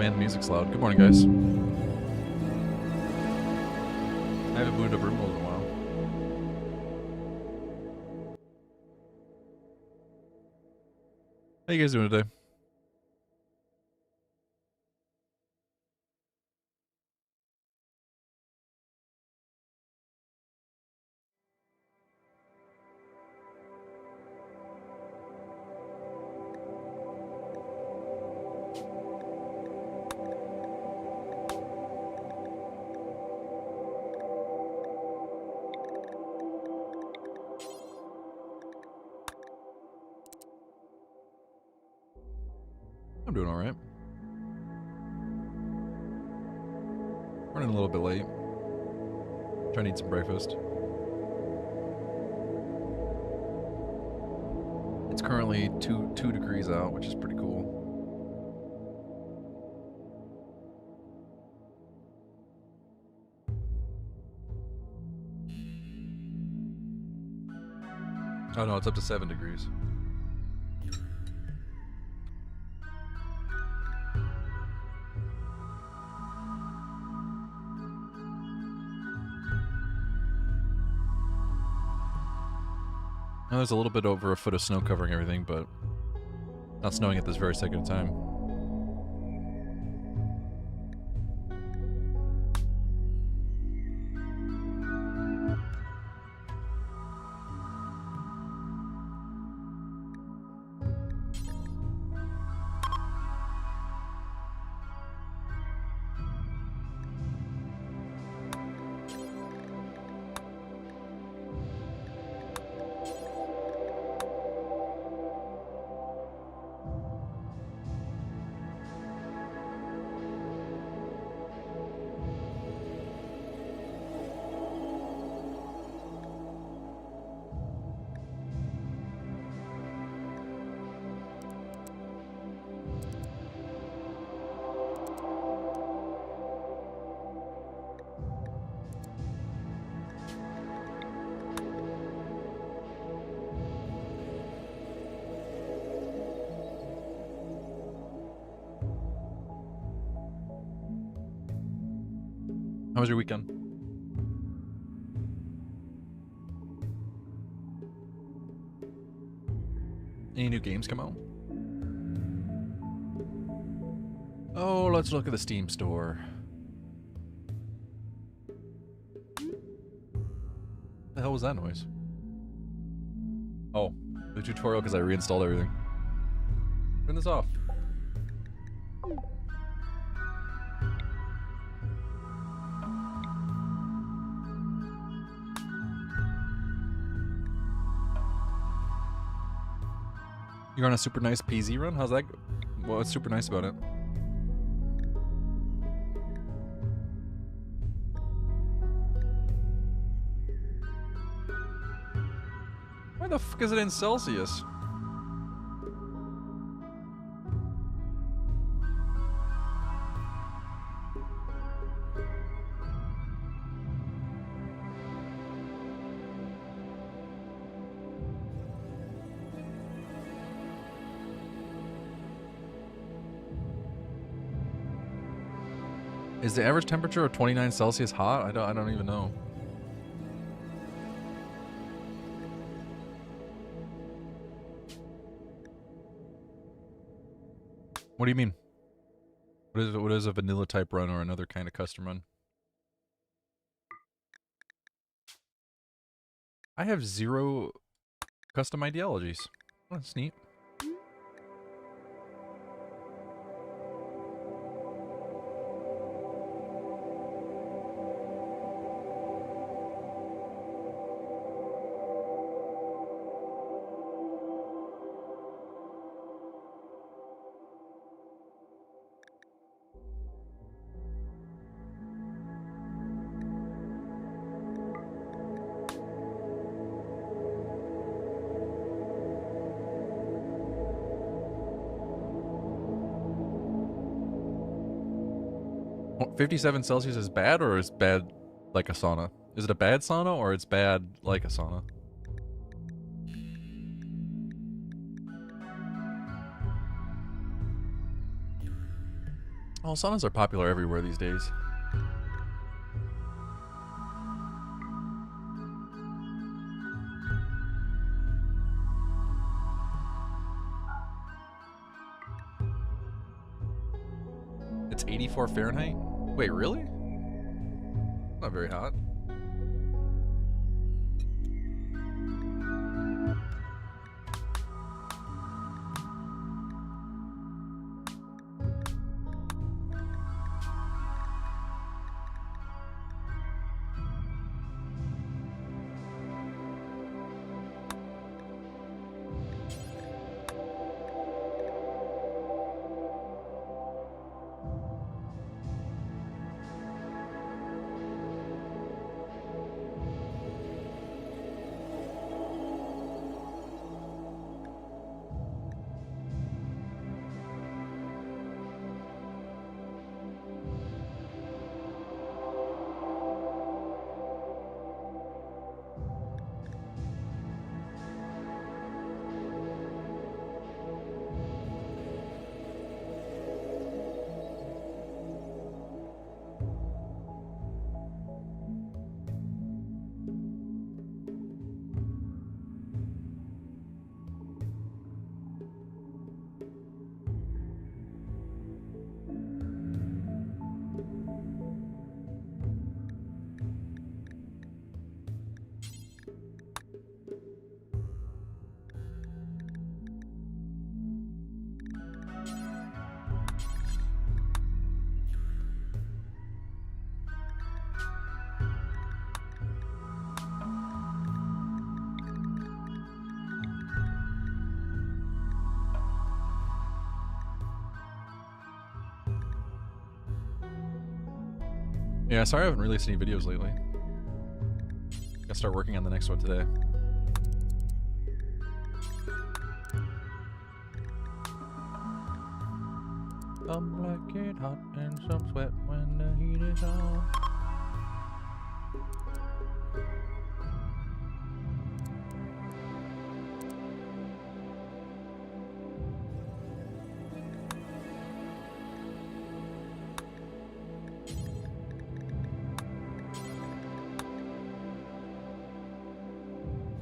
man, the music's loud. Good morning, guys. I haven't moved a room in a while. How you guys doing today? I'm doing all right. Running a little bit late. Trying to eat some breakfast. It's currently 2 degrees out, which is pretty cool. Oh no, it's up to 7 degrees. Now there's a little bit over a foot of snow covering everything, but not snowing at this very second of time. How was your weekend? Any new games come out? Oh, let's look at the Steam store. The hell was that noise? Oh, the tutorial because I reinstalled everything. Turn this off. You're on a super nice PZ run? How's that go? What's super nice about it? Why the fuck is it in Celsius? Is the average temperature of 29 Celsius hot? I don't even know. What do you mean? What is a vanilla type run or another kind of custom run? I have 0 custom ideologies. Oh, that's neat. Oh, 57 Celsius is bad, or is bad like a sauna? Is it a bad sauna, or it's bad like a sauna? Well, saunas are popular everywhere these days. It's 84 Fahrenheit? Wait, really? Not very hot. Yeah, sorry I haven't released any videos lately. Gotta start working on the next one today. Some like it hot and some sweat when the heat is on.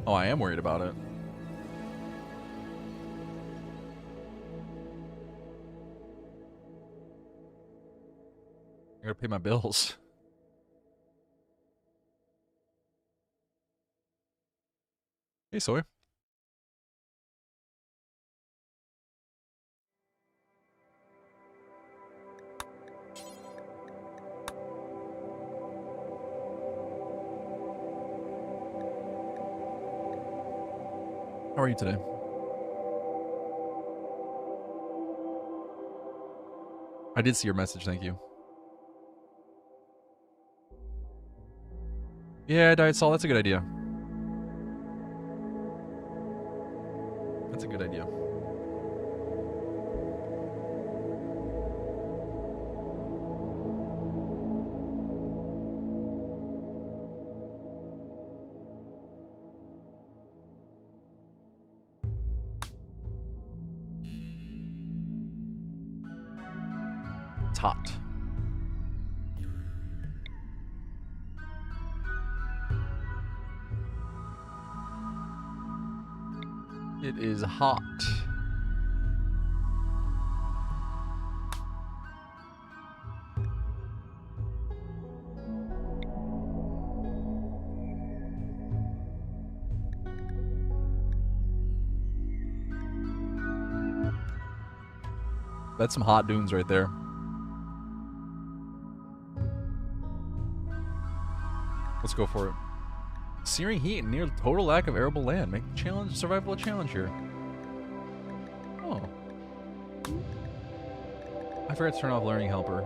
Oh, I am worried about it. I gotta pay my bills. Hey, Soy. How are you today? I did see your message, thank you. Yeah, Diet Salt, that's a good idea. That's a good idea. It's hot. It is hot. That's some hot dunes right there. Let's go for it. Searing heat and near total lack of arable land. Make the challenge survival a challenge here. Oh. I forgot to turn off learning helper.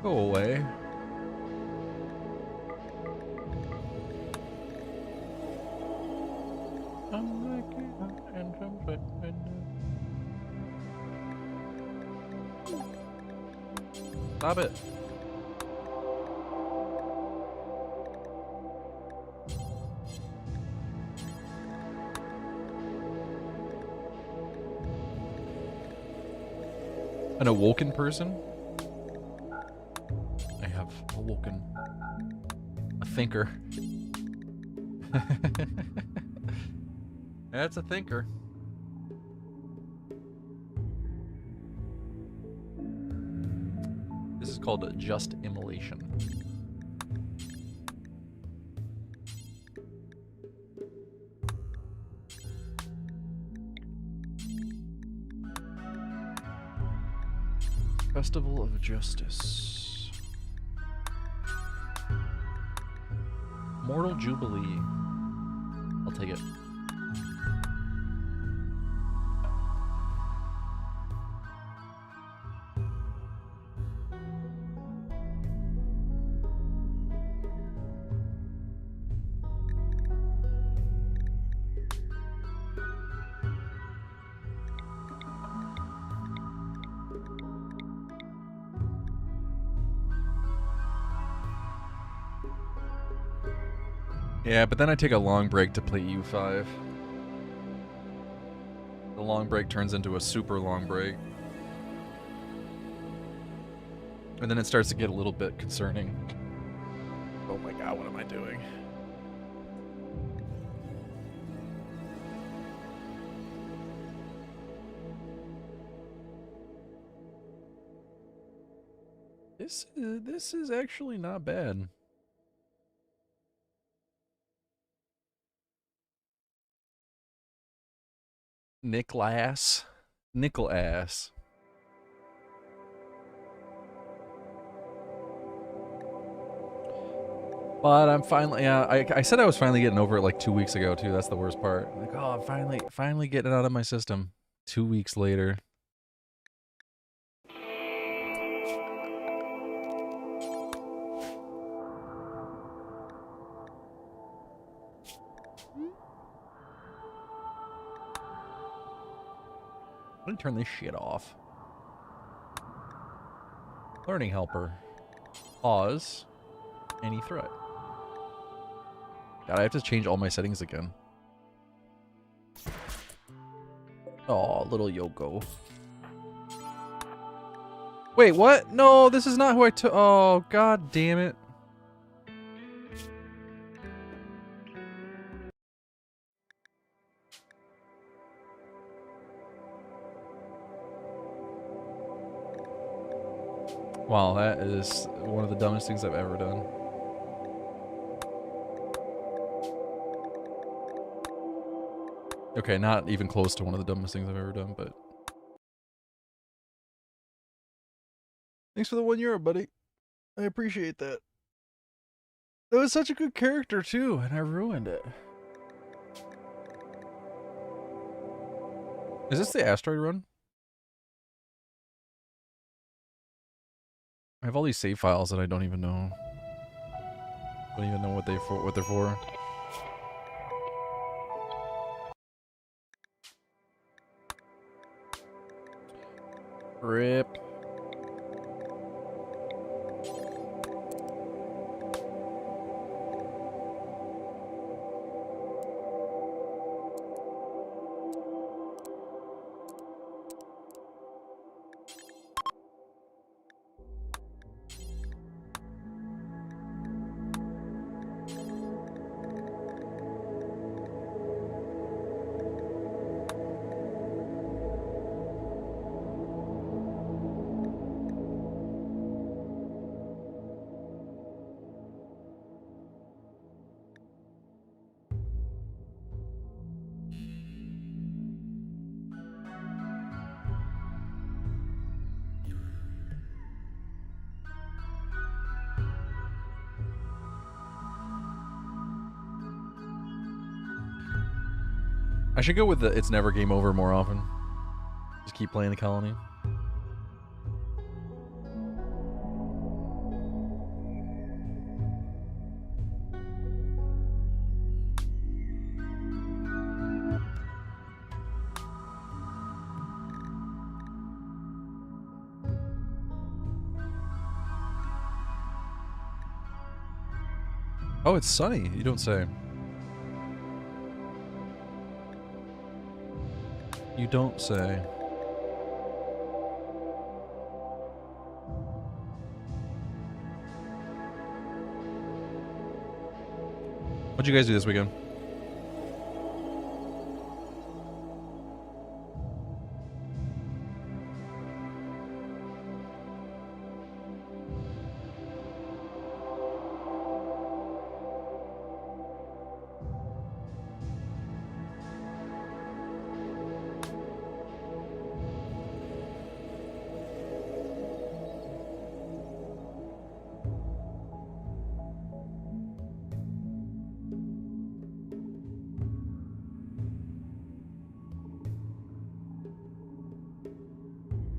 Go away. Stop it. An awoken person? I have awoken. A thinker. That's a thinker. This is called just immolation. Festival of Justice. Mortal Jubilee. I'll take it. Yeah, but then I take a long break to play U5. The long break turns into a super long break. And then it starts to get a little bit concerning. Oh my god, what am I doing? This is actually not bad. Nicholas. But I'm finally, yeah, I said I was finally getting over it like 2 weeks ago too. That's the worst part. Like, oh, I'm finally getting it out of my system. 2 weeks later. I'm gonna turn this shit off. Learning helper. Pause. Any threat. God, I have to change all my settings again. Oh, little Yoko. Wait, what? No, this is not who I took. Oh, god damn it. Wow, that is one of the dumbest things I've ever done. Okay, not even close to one of the dumbest things I've ever done, but... Thanks for the €1, buddy. I appreciate that. That was such a good character, too, and I ruined it. Is this the asteroid run? I have all these save files that I don't even know. I don't even know what they're for. Rip. I should go with the it's never game over more often. Just keep playing the colony. Oh, it's sunny. You don't say. You don't say. What'd you guys do this weekend?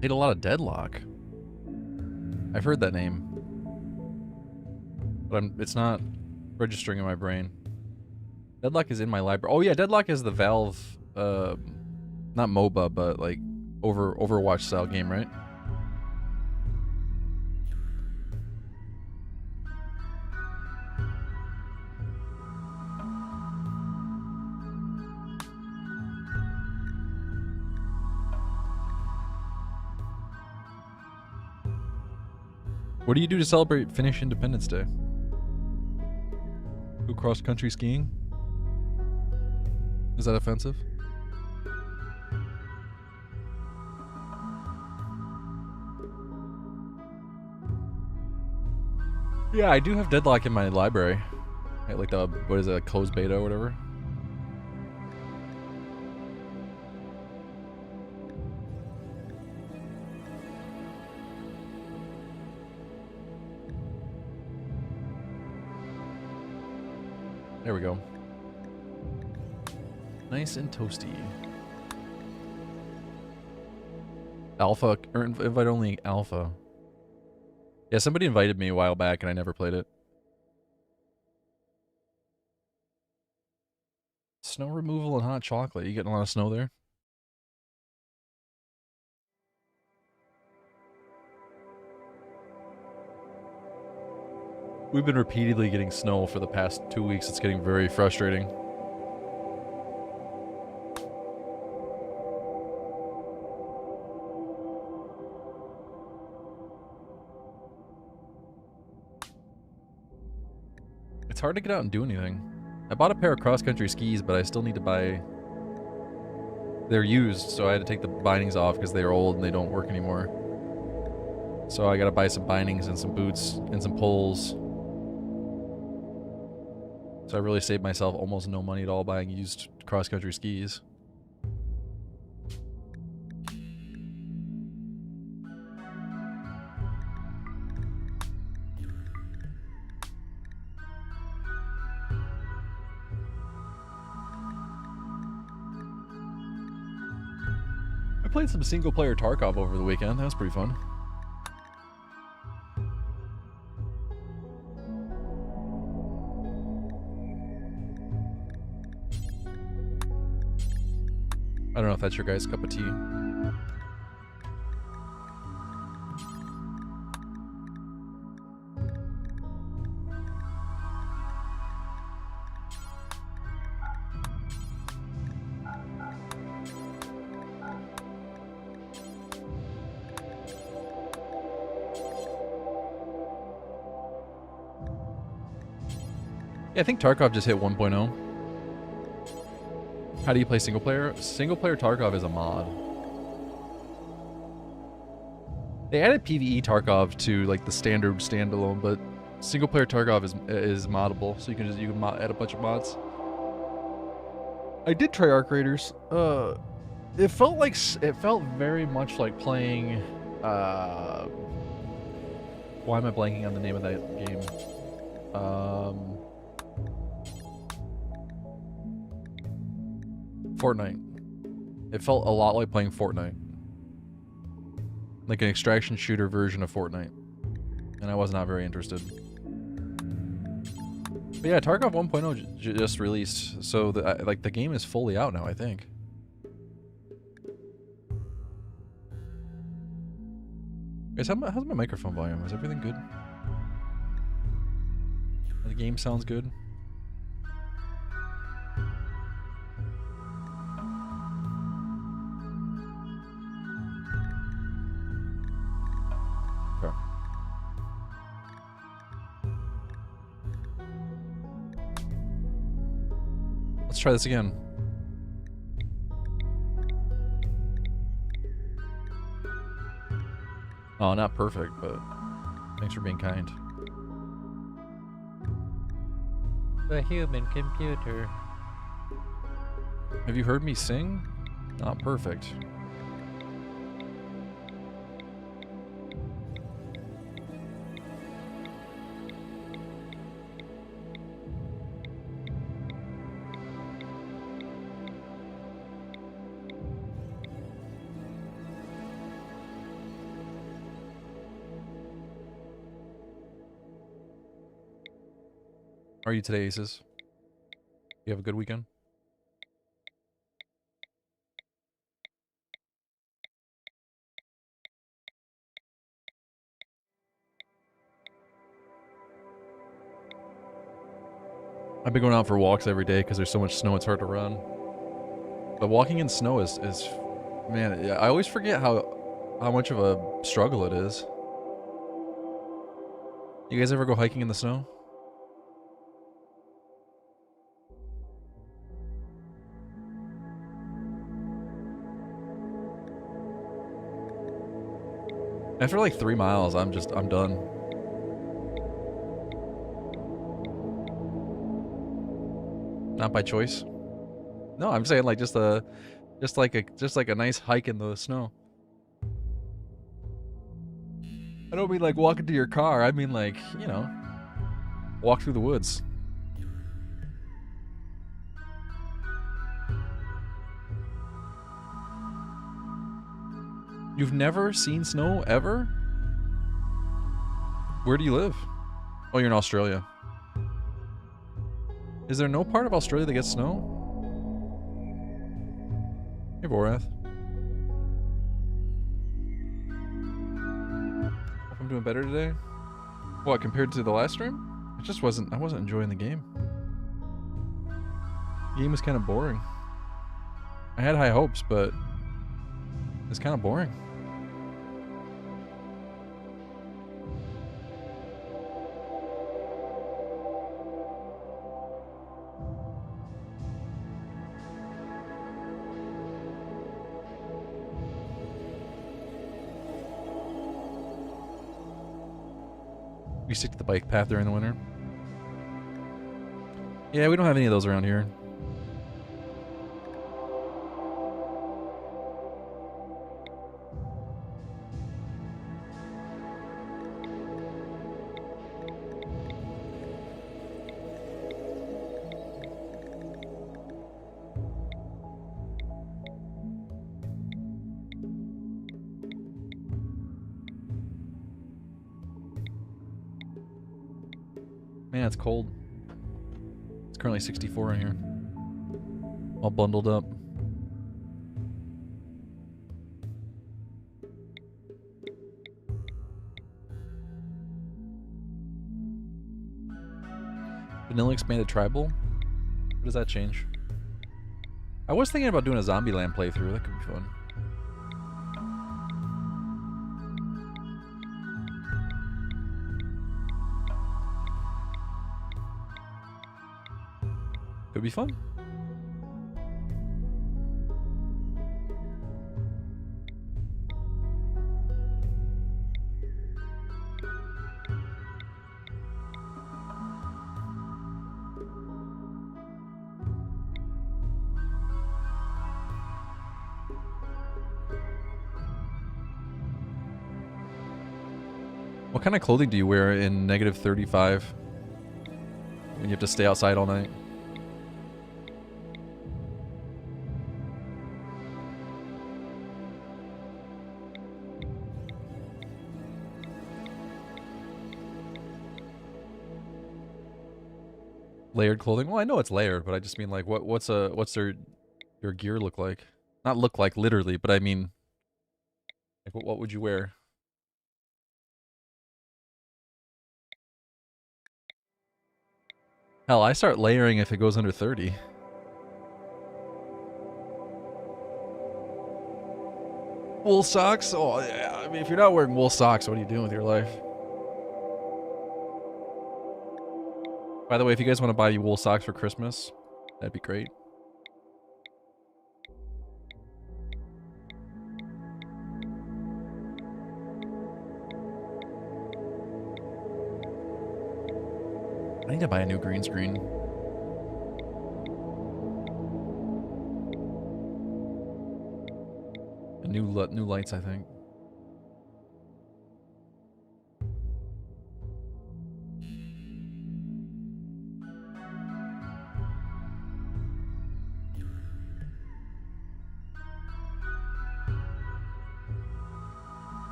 Hit a lot of Deadlock. I've heard that name, but it's not registering in my brain. Deadlock is in my library. Oh yeah, Deadlock is the Valve, not MOBA, but like Overwatch style game, right? What do you do to celebrate Finnish Independence Day? Go cross-country skiing? Is that offensive? Yeah, I do have Deadlock in my library. Like the, what is it, a closed beta or whatever? There we go. Nice and toasty. Alpha, or invite only alpha. Yeah, somebody invited me a while back and I never played it. Snow removal and hot chocolate. You getting a lot of snow there? We've been repeatedly getting snow for the past 2 weeks. It's getting very frustrating. It's hard to get out and do anything. I bought a pair of cross-country skis, but I still need to buy... They're used, so I had to take the bindings off because they're old and they don't work anymore. So I gotta buy some bindings and some boots and some poles. So I really saved myself almost no money at all buying used cross-country skis. I played some single-player Tarkov over the weekend. That was pretty fun. I don't know if that's your guys' cup of tea. Yeah, I think Tarkov just hit 1.0. How do you play single player? Single player Tarkov is a mod. They added PvE Tarkov to like the standard standalone, but single player Tarkov is moddable, so you can add a bunch of mods. I did try Arc Raiders. It felt very much like playing. Why am I blanking on the name of that game? Fortnite. It felt a lot like playing Fortnite. Like an extraction shooter version of Fortnite. And I was not very interested. But yeah, Tarkov 1.0 just released. So the game is fully out now, I think. Guys, how's my microphone volume? Is everything good? The game sounds good. try this again. Oh, not perfect, but thanks for being kind. The human computer. Have you heard me sing? Not perfect. How are you today, Aces? You have a good weekend? I've been going out for walks every day because there's so much snow it's hard to run. But walking in snow is man, I always forget how much of a struggle it is. You guys ever go hiking in the snow? After like 3 miles, I'm done. Not by choice. No, I'm saying like just like a nice hike in the snow. I don't mean like walk into your car. I mean like, you know, walk through the woods. You've never seen snow ever? Where do you live? Oh, you're in Australia. Is there no part of Australia that gets snow? Hey, Vorath. Hope I'm doing better today. What, compared to the last stream? I wasn't enjoying the game. The game was kind of boring. I had high hopes, but it's kind of boring. We stick to the bike path during the winter. Yeah, we don't have any of those around here. Man, it's cold. It's currently 64 in here. All bundled up. Vanilla expanded tribal? What does that change? I was thinking about doing a Zombieland playthrough. That could be fun. Could be fun. What kind of clothing do you wear in -35 when you have to stay outside all night? Layered clothing? Well, I know it's layered, but I just mean like what's your gear look like? Not look like literally, but I mean like what would you wear? Hell, I start layering if it goes under 30. Wool socks? Oh, yeah. I mean, if you're not wearing wool socks, what are you doing with your life? By the way, if you guys want to buy you wool socks for Christmas, that'd be great. I need to buy a new green screen. New lights, I think.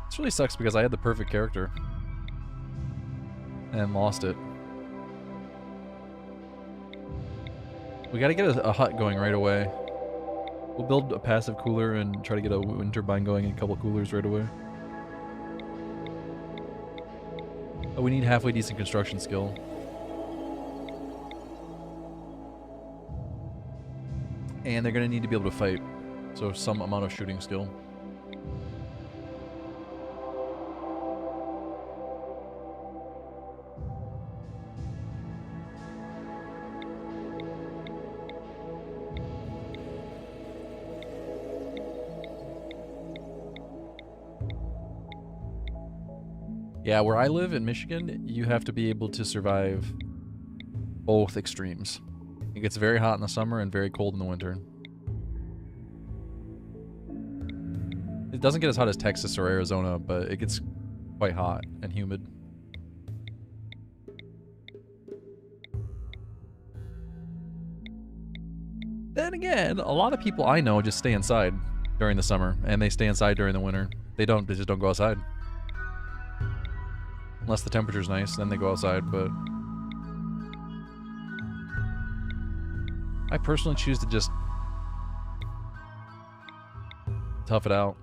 This really sucks because I had the perfect character and lost it. We gotta get a hut going right away. We'll build a passive cooler and try to get a wind turbine going and a couple coolers right away. Oh, we need halfway decent construction skill. And they're gonna need to be able to fight. So some amount of shooting skill. Yeah, where I live in Michigan, you have to be able to survive both extremes. It gets very hot in the summer and very cold in the winter. It doesn't get as hot as Texas or Arizona, but it gets quite hot and humid. Then again, a lot of people I know just stay inside during the summer, and they stay inside during the winter. They just don't go outside. Unless the temperature's nice, then they go outside, but... I personally choose to just... tough it out.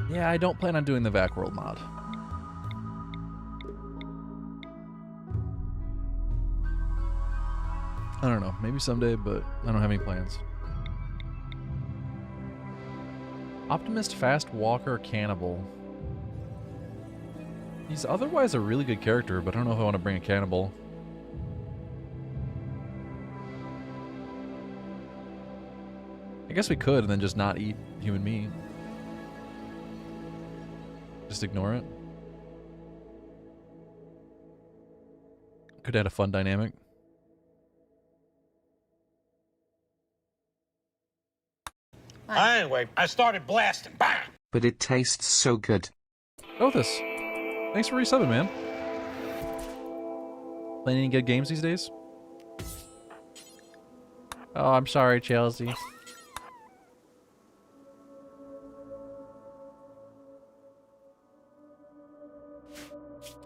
Yeah, I don't plan on doing the Vac World mod. I don't know, maybe someday, but I don't have any plans. Optimist, Fast Walker, Cannibal. He's otherwise a really good character, but I don't know if I want to bring a Cannibal. I guess we could and then just not eat human meat. Just ignore it. Could add a fun dynamic. Anyway, I started blasting. Bang! But it tastes so good. Othis, thanks for resubbing, man. Playing any good games these days? Oh, I'm sorry, Chelsea.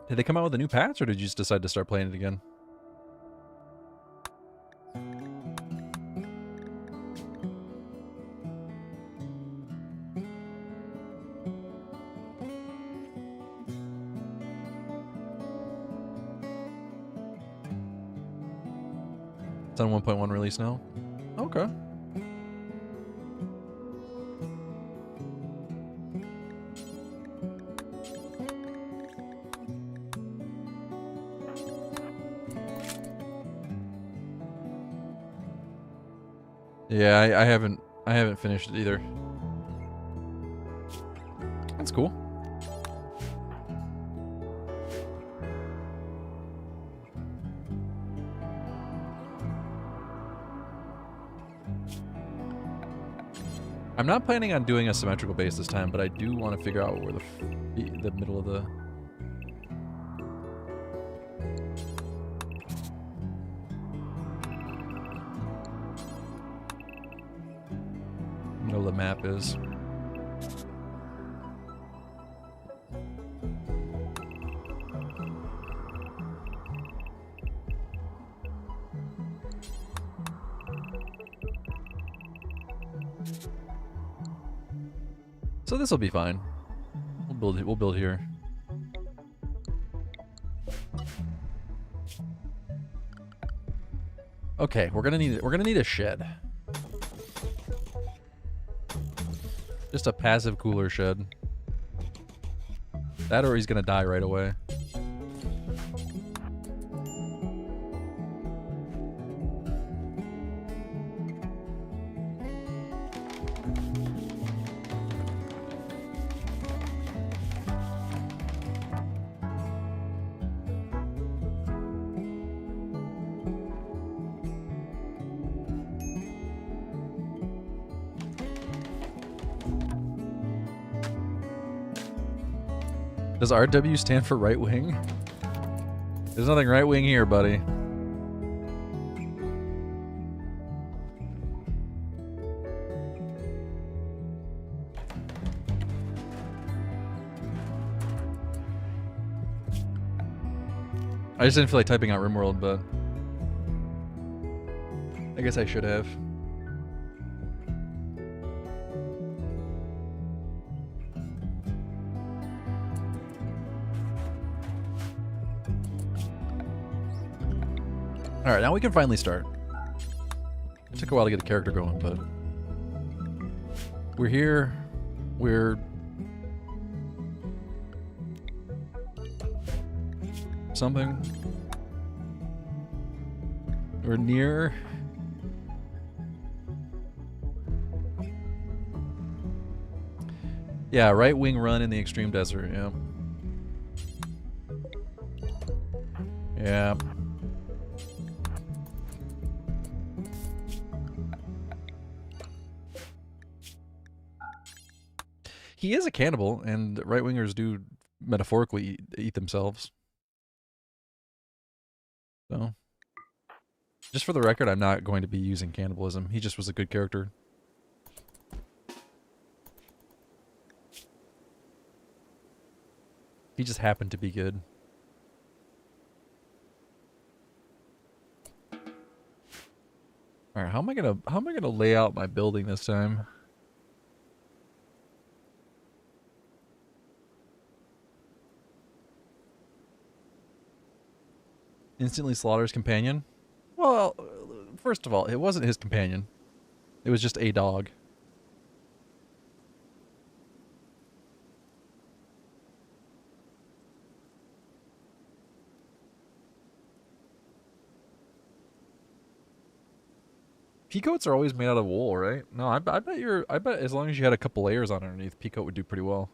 Did they come out with a new patch, or did you just decide to start playing it again? It's on 1.1 release now? Okay. Yeah, I haven't finished it either. That's cool. I'm not planning on doing a symmetrical base this time, but I do want to figure out where the middle of the... middle of the map is. So this will be fine. We'll build here. Okay, we're gonna need a shed. Just a passive cooler shed. That or he's gonna die right away. Does RW stand for right wing? There's nothing right wing here, buddy. I just didn't feel like typing out RimWorld, but I guess I should have. Alright, now we can finally start. It took a while to get a character going, but we're here. We're something. We're near. Yeah, right wing run in the extreme desert, yeah. Yeah. He is a cannibal, and right-wingers do metaphorically eat themselves. So, just for the record, I'm not going to be using cannibalism. He just was a good character. He just happened to be good. All right, how am I gonna lay out my building this time? Instantly slaughters companion? Well, first of all, it wasn't his companion. It was just a dog. Peacoats are always made out of wool, right? No, I bet as long as you had a couple layers on underneath, peacoat would do pretty well.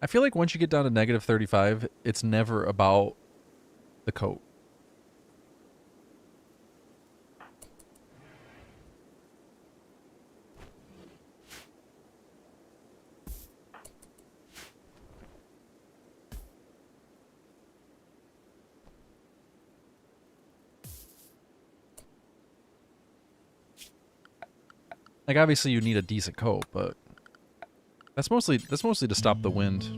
I feel like once you get down to negative 35, it's never about the coat. Like obviously you need a decent coat, but that's mostly to stop the wind.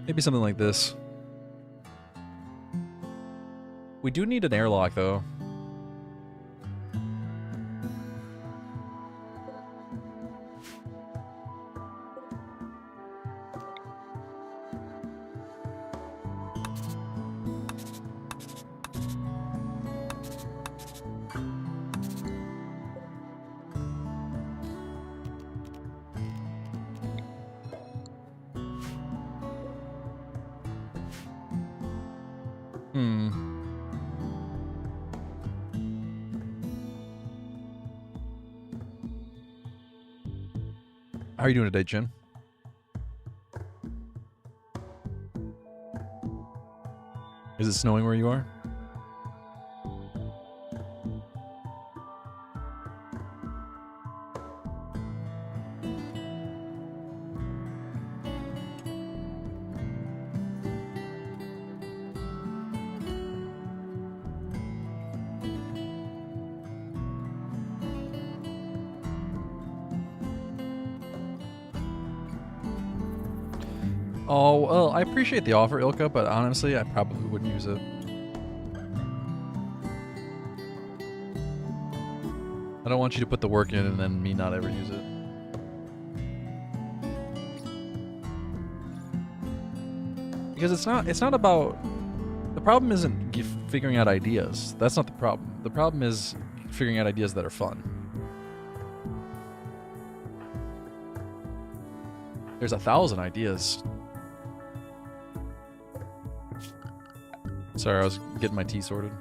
Maybe something like this. We do need an airlock though. How are you doing today, Jin? Is it snowing where you are? Oh, well, I appreciate the offer, Ilka, but honestly, I probably wouldn't use it. I don't want you to put the work in and then me not ever use it. Because it's not about, the problem isn't figuring out ideas. That's not the problem. The problem is figuring out ideas that are fun. There's 1,000 ideas. Sorry, I was getting my tea sorted.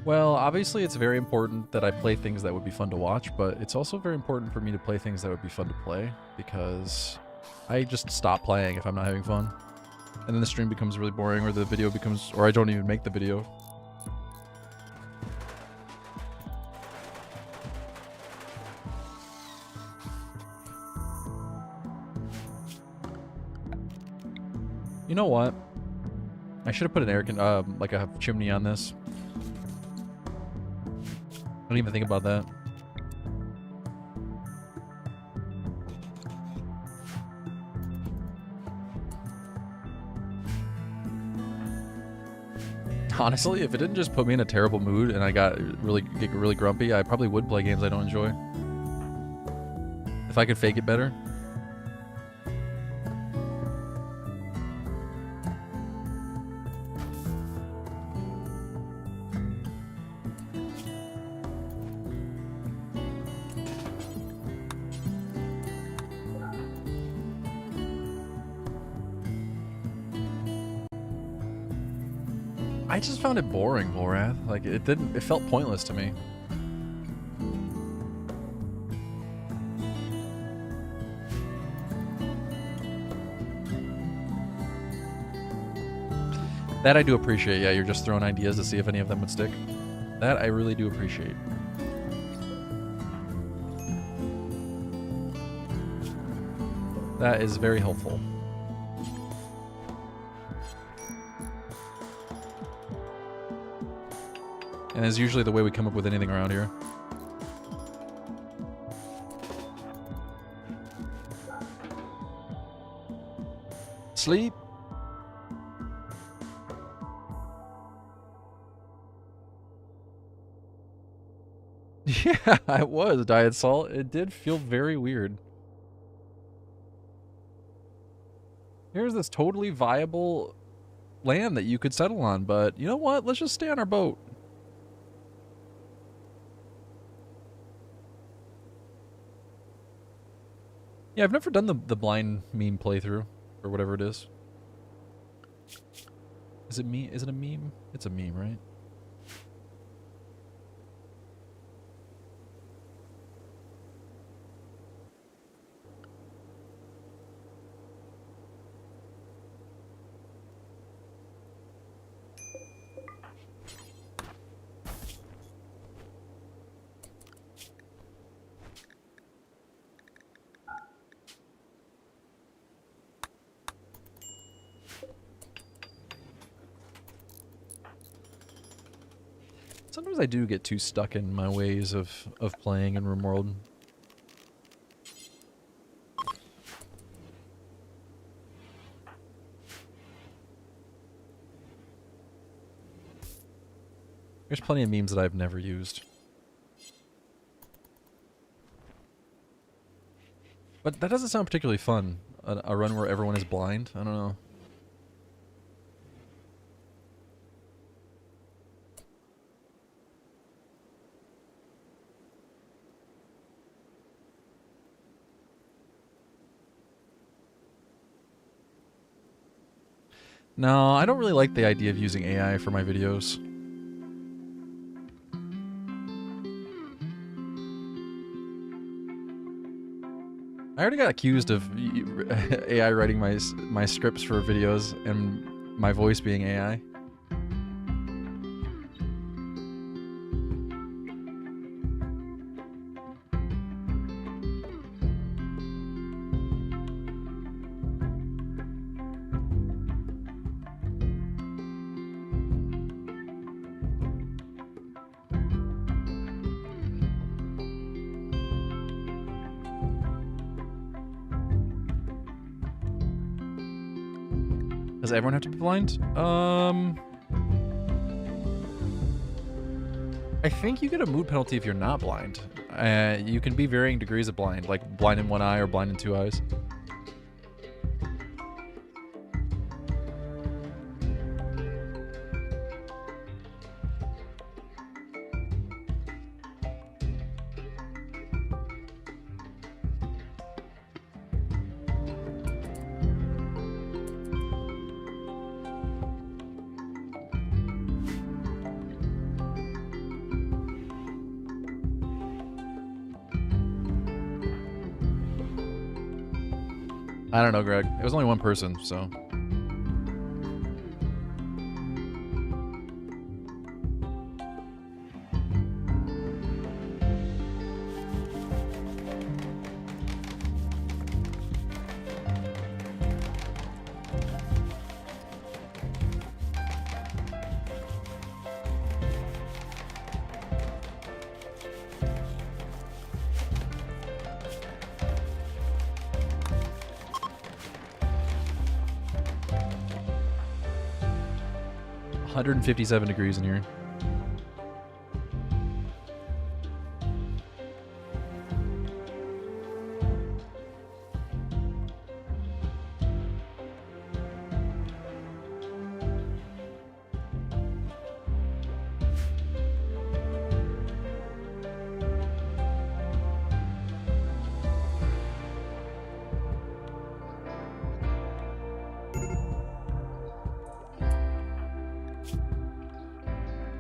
Well, obviously it's very important that I play things that would be fun to watch, but it's also very important for me to play things that would be fun to play, because I just stop playing if I'm not having fun. And then the stream becomes really boring, or the video becomes, or I don't even make the video. You know what? I should have put an like a chimney on this. I didn't even think about that. Honestly, if it didn't just put me in a terrible mood and I get really grumpy, I probably would play games I don't enjoy. If I could fake it better. I just found it boring, Volrath. Like, it felt pointless to me. That I do appreciate. Yeah, you're just throwing ideas to see if any of them would stick. That I really do appreciate. That is very helpful. And is usually the way we come up with anything around here. Sleep. Yeah, it was Diet Salt. It did feel very weird. Here's this totally viable land that you could settle on, but you know what? Let's just stay on our boat. Yeah, I've never done the blind meme playthrough, or whatever it is. Is it me? Is it a meme? It's a meme, right? Sometimes I do get too stuck in my ways of playing in RimWorld. There's plenty of memes that I've never used. But that doesn't sound particularly fun. A run where everyone is blind? I don't know. No, I don't really like the idea of using AI for my videos. I already got accused of AI writing my scripts for videos and my voice being AI. Does everyone have to be blind? I think you get a mood penalty if you're not blind. You can be varying degrees of blind, like blind in one eye or blind in two eyes. I don't know, Greg. It was only one person, so. $157 degrees in here.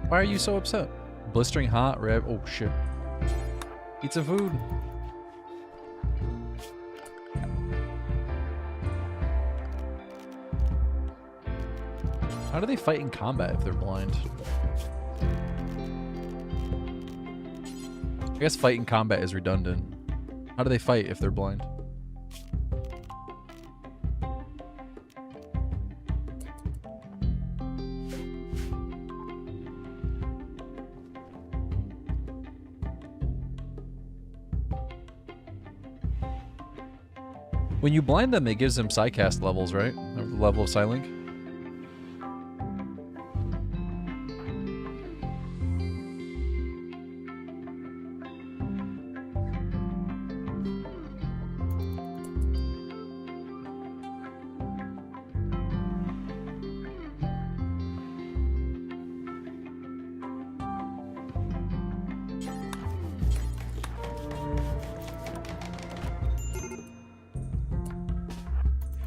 Why are you so upset? Blistering hot, Rev. Oh shit. Eat some food. How do they fight in combat if they're blind? I guess fight in combat is redundant. How do they fight if they're blind? When you blind them, it gives them Psycast levels, right? A level of Psylink.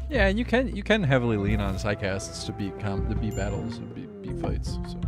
Yeah, and you can heavily lean on Psycasts to beat battles and beat fights. So.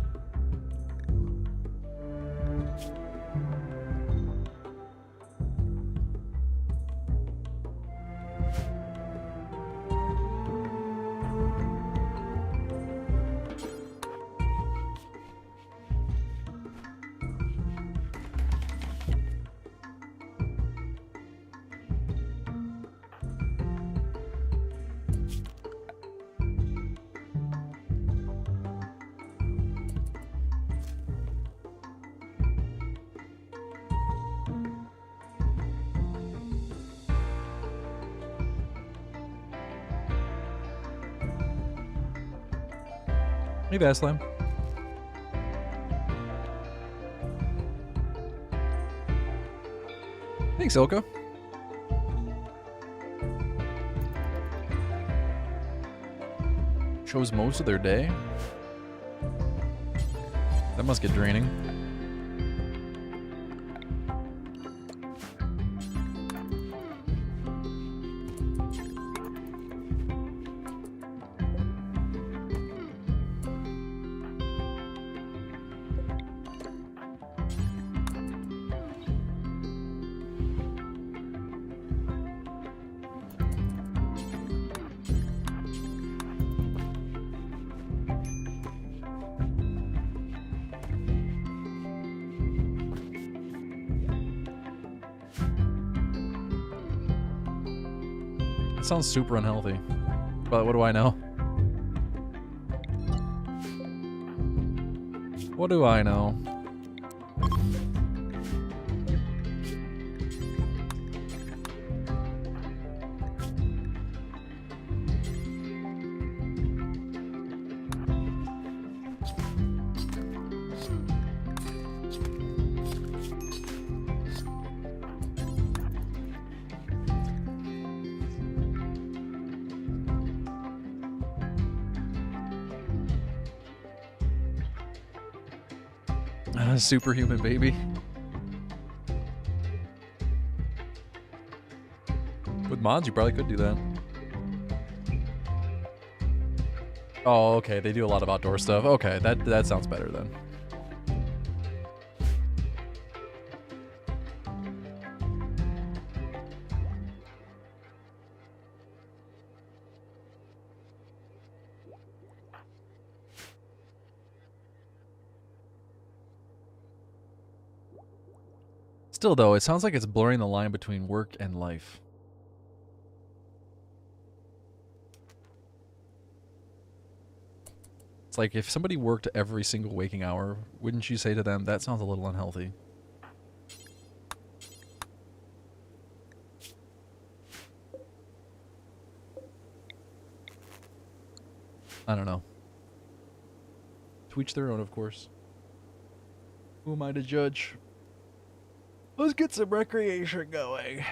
Hey, Vaslam. Thanks, Ilka. Chose most of their day? That must get draining. sounds super unhealthy. But what do I know? What do I know? Superhuman baby. With mods, you probably could do that. Oh, okay. They do a lot of outdoor stuff. Okay, that sounds better then. Still, though, it sounds like it's blurring the line between work and life. It's like if somebody worked every single waking hour, wouldn't you say to them, that sounds a little unhealthy? I don't know. To each their own, of course. Who am I to judge? Let's get some recreation going.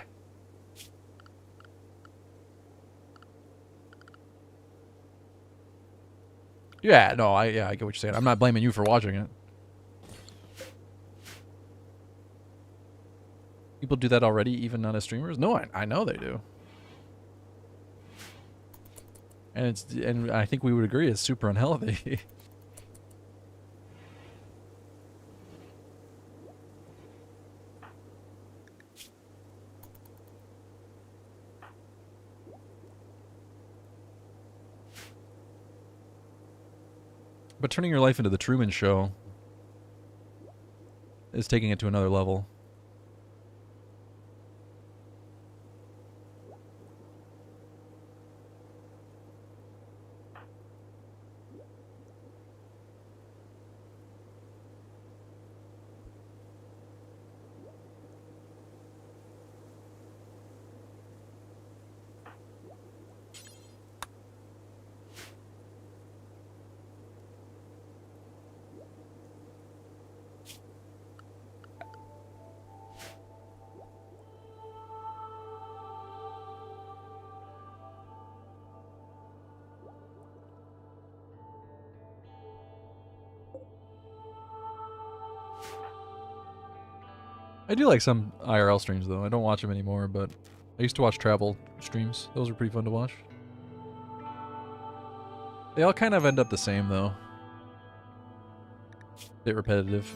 Yeah, no, I get what you're saying. I'm not blaming you for watching it. People do that already, even not as streamers? No, I know they do. And I think we would agree it's super unhealthy. But turning your life into the Truman Show is taking it to another level. I do like some IRL streams, though. I don't watch them anymore, but I used to watch travel streams. Those are pretty fun to watch. They all kind of end up the same, though. Bit repetitive.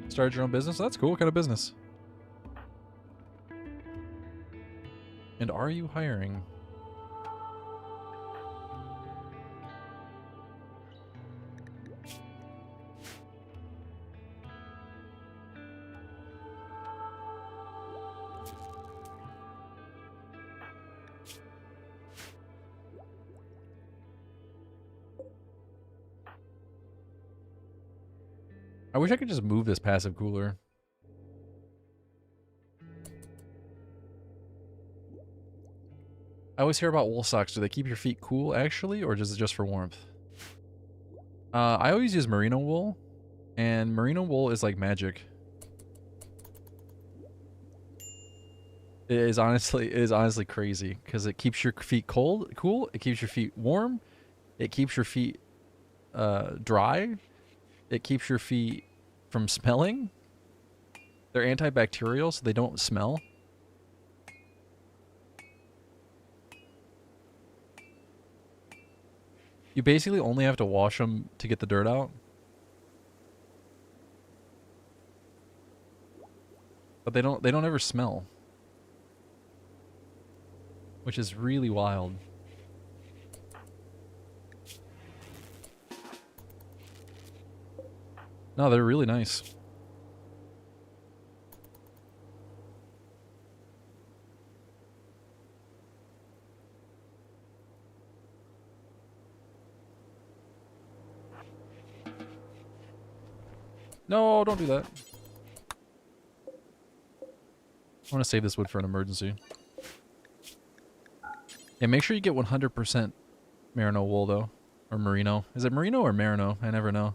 Started your own business? That's cool. What kind of business? And are you hiring? I wish I could just move this passive cooler. I always hear about wool socks. Do they keep your feet cool, actually, or is it just for warmth? I always use merino wool, and merino wool is like magic. It is honestly crazy, because it keeps your feet cool, it keeps your feet warm, it keeps your feet dry, it keeps your feet from smelling. They're antibacterial, so they don't smell. You basically only have to wash them to get the dirt out. But they don't ever smell. which is really wild. No, they're really nice. No, don't do that. I want to save this wood for an emergency. Yeah, make sure you get 100% merino wool, though. Or merino. Is it merino or merino? I never know.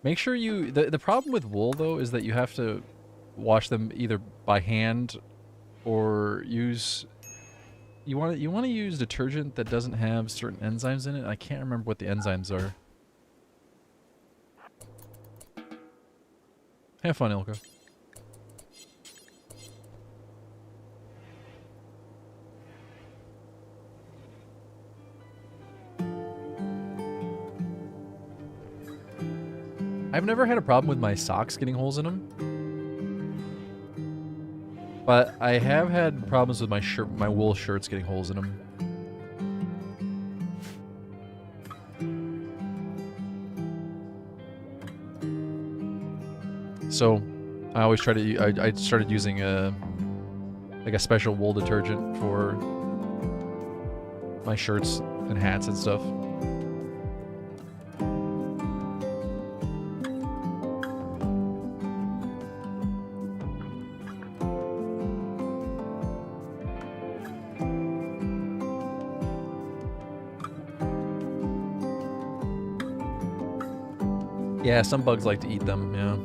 Make sure you... The problem with wool, though, is that you have to wash them either by hand or use... You want to use detergent that doesn't have certain enzymes in it. I can't remember what the enzymes are. Have fun, Ilka. I've never had a problem with my socks getting holes in them. But I have had problems with my wool shirts getting holes in them. So, I always try to. I started using like a special wool detergent for my shirts and hats and stuff. Yeah, some bugs like to eat them, yeah.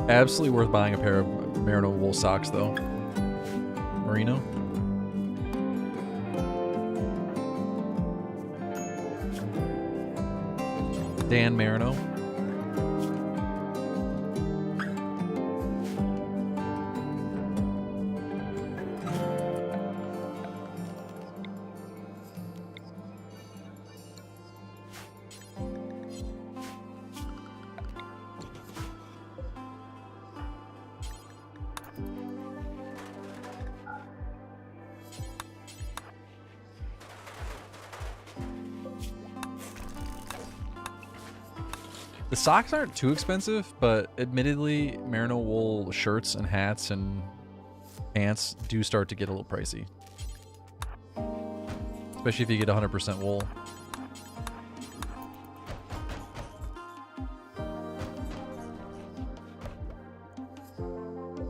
Absolutely worth buying a pair of merino wool socks, though. Merino. Dan Marino. The socks aren't too expensive, but admittedly, merino wool shirts and hats and pants do start to get a little pricey. Especially if you get 100% wool.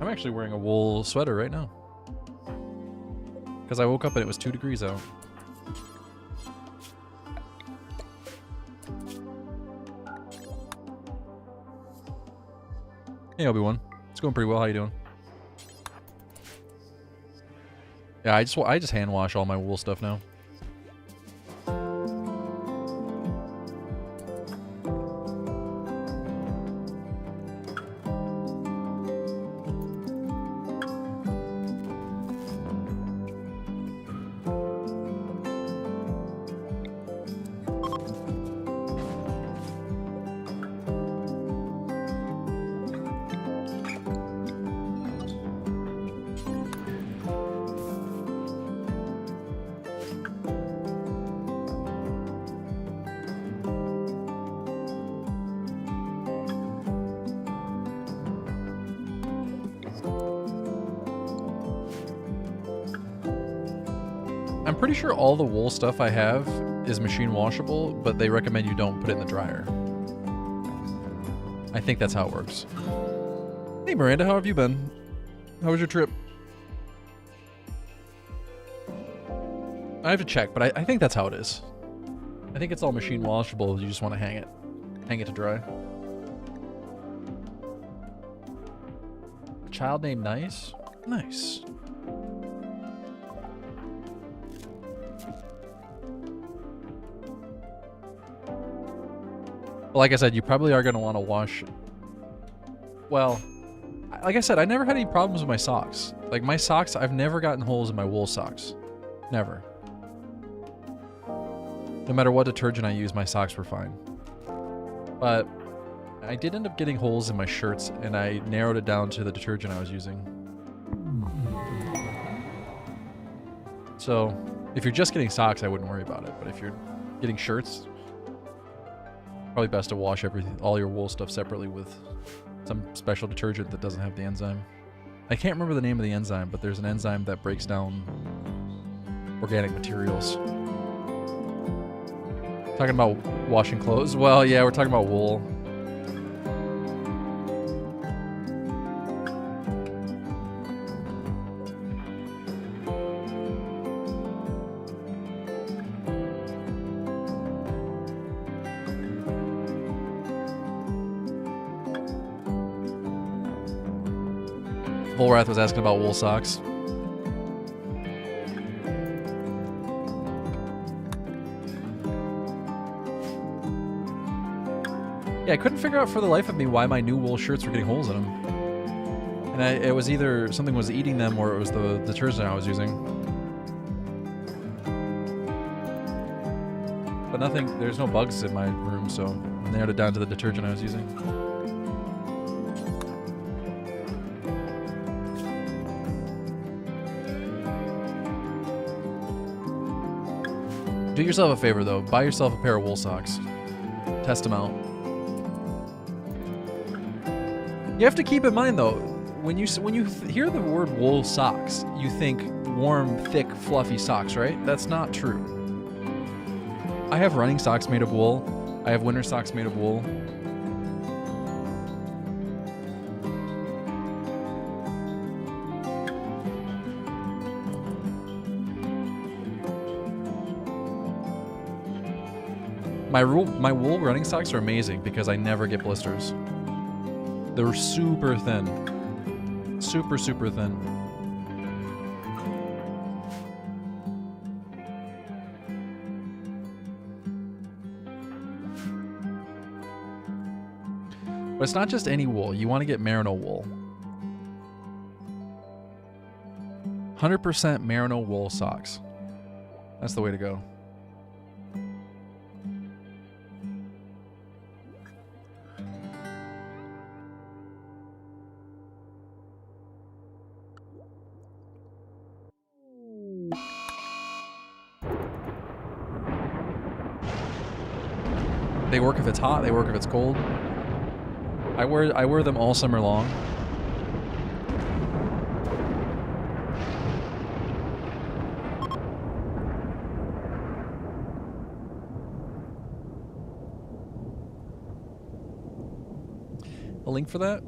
I'm actually wearing a wool sweater right now. Because I woke up and it was 2 degrees out. Hey, Obi-Wan. It's going pretty well. How you doing? Yeah, I just hand wash all my wool stuff now. I'm pretty sure all the wool stuff I have is machine washable, but they recommend you don't put it in the dryer. I think that's how it works. Hey Miranda, how have you been? How was your trip? I have to check, but I think that's how it is. I think it's all machine washable. You just want to hang it to dry. A child named Nice? Nice. Like I said, you probably are going to want to wash... Well, like I said, I never had any problems with my socks. Like, my socks, I've never gotten holes in my wool socks. Never. No matter what detergent I use, my socks were fine. But I did end up getting holes in my shirts, and I narrowed it down to the detergent I was using. So, if you're just getting socks, I wouldn't worry about it. But if you're getting shirts, probably best to wash all your wool stuff separately with some special detergent that doesn't have the enzyme. I can't remember the name of the enzyme, but there's an enzyme that breaks down organic materials. Talking about washing clothes? Well, yeah, we're talking about wool. Volrath was asking about wool socks. Yeah, I couldn't figure out for the life of me why my new wool shirts were getting holes in them. And it was either something was eating them or it was the detergent I was using. But nothing, there's no bugs in my room, so I narrowed it down to the detergent I was using. Do yourself a favor though, buy yourself a pair of wool socks. Test them out. You have to keep in mind though, when you hear the word wool socks, you think warm, thick, fluffy socks, right? That's not true. I have running socks made of wool. I have winter socks made of wool. My wool running socks are amazing because I never get blisters. They're super thin. Super, super thin. But it's not just any wool. You want to get merino wool. 100% merino wool socks. That's the way to go. They work if it's hot, they work if it's cold. I wear them all summer long. A link for that?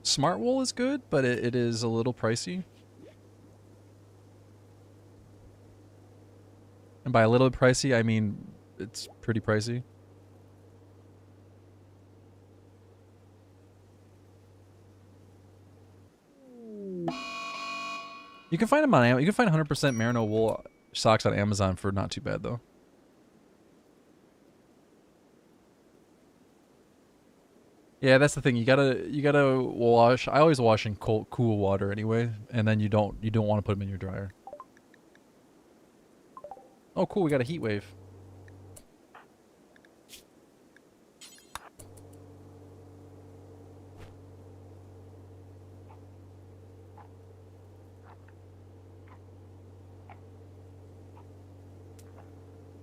Smart wool is good, but it is a little pricey. And by a little pricey, I mean it's pretty pricey. You can find them on Amazon. You can find 100% merino wool socks on Amazon for not too bad though. Yeah, that's the thing. You gotta wash. I always wash in cool water anyway, and then you don't want to put them in your dryer. Oh, cool. We got a heat wave.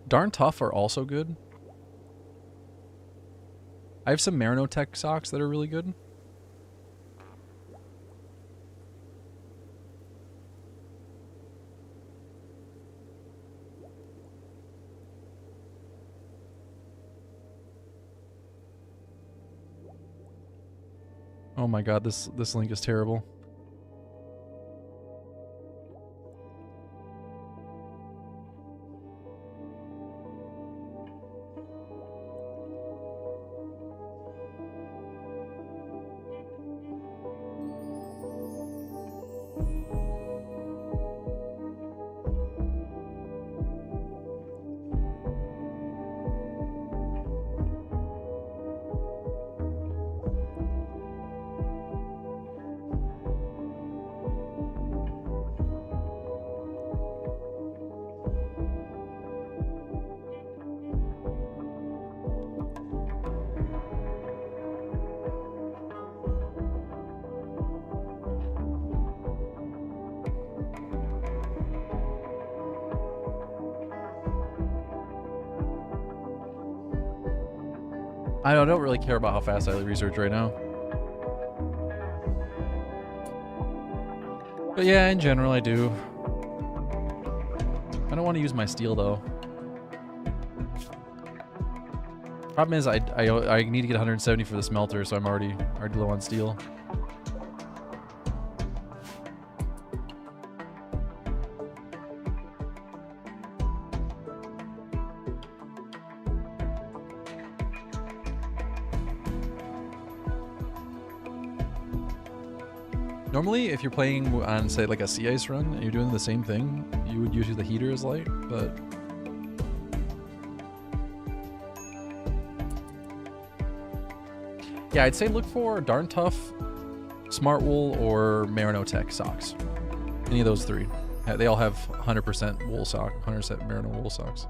Darn Tough are also good. I have some Merino Tech socks that are really good. Oh my god, this link is terrible. I don't really care about how fast I research right now. But yeah, in general, I do. I don't want to use my steel though. Problem is, I need to get 170 for the smelter, so I'm already low on steel. Normally, if you're playing on, say, like a sea ice run, and you're doing the same thing, you would use the heater as light, but... yeah, I'd say look for Darn Tough, Smart Wool, or Merino Tech socks. Any of those three. They all have 100% wool sock, 100% Merino wool socks.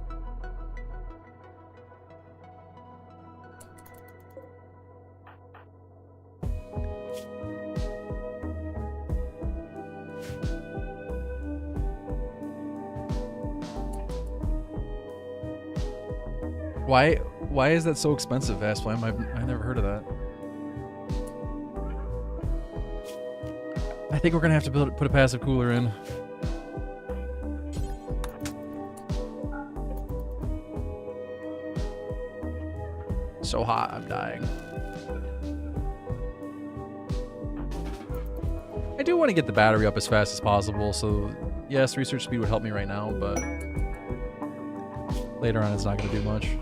Why is that so expensive, Vastflam? I've never heard of that. I think we're gonna have to put a passive cooler in. So hot, I'm dying. I do want to get the battery up as fast as possible, so yes, research speed would help me right now, but later on it's not gonna do much.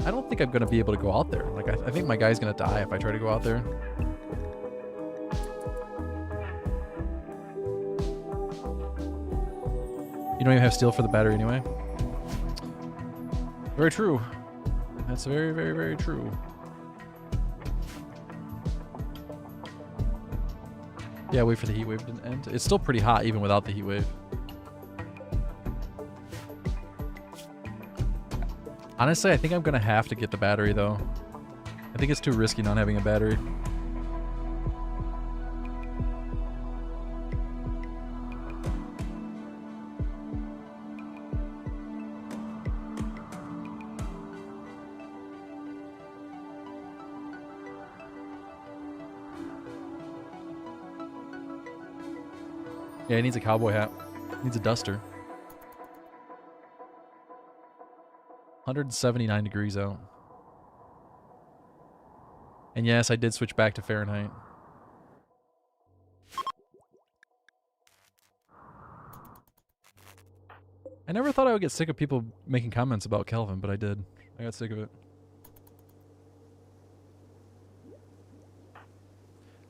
I don't think I'm gonna be able to go out there. Like, I think my guy's gonna die if I try to go out there. You don't even have steel for the battery anyway. Very true. That's very, very, very true. Yeah, wait for the heat wave to end. It's still pretty hot even without the heat wave. Honestly, I think I'm gonna have to get the battery though. I think it's too risky not having a battery. Yeah, he needs a cowboy hat. He needs a duster. 179 degrees out. And yes, I did switch back to Fahrenheit. I never thought I would get sick of people making comments about Kelvin, but I did. I got sick of it.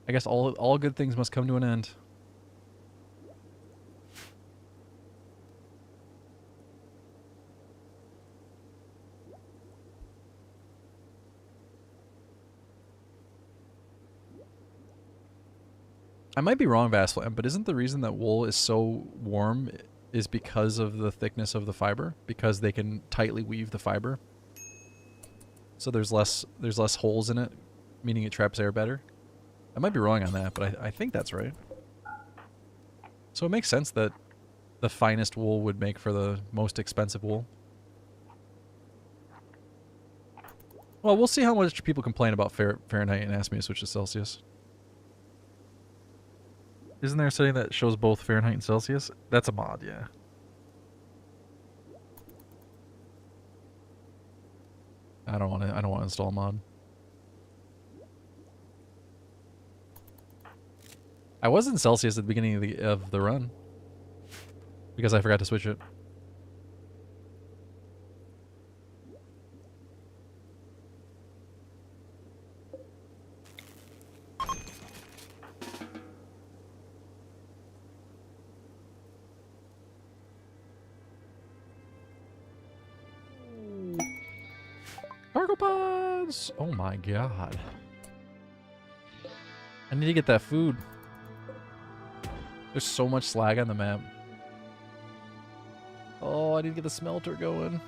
I guess all good things must come to an end. I might be wrong, Vastflam, but isn't the reason that wool is so warm is because of the thickness of the fiber? Because they can tightly weave the fiber? So there's less holes in it, meaning it traps air better? I might be wrong on that, but I think that's right. So it makes sense that the finest wool would make for the most expensive wool. Well, we'll see how much people complain about Fahrenheit and ask me to switch to Celsius. Isn't there a setting that shows both Fahrenheit and Celsius? That's a mod, yeah. I don't want to install a mod. I was in Celsius at the beginning of the run because I forgot to switch it. Cargo pods! Oh my god. I need to get that food. There's so much slag on the map. Oh, I need to get the smelter going.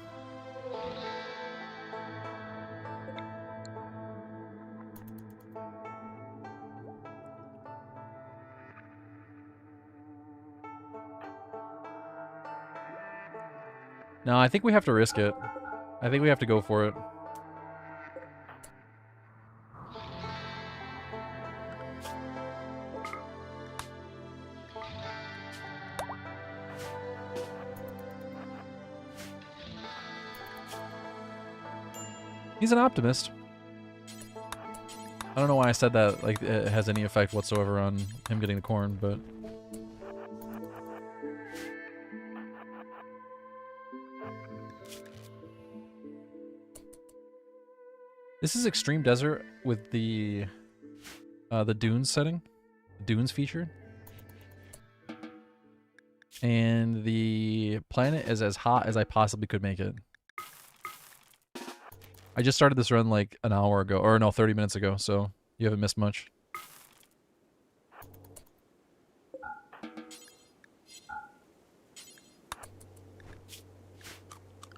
No, I think we have to risk it. I think we have to go for it. He's an optimist. I don't know why I said that, like it has any effect whatsoever on him getting the corn, but... This is Extreme Desert with the dunes setting, dunes feature. And the planet is as hot as I possibly could make it. I just started this run like an hour ago, or no, 30 minutes ago, so you haven't missed much.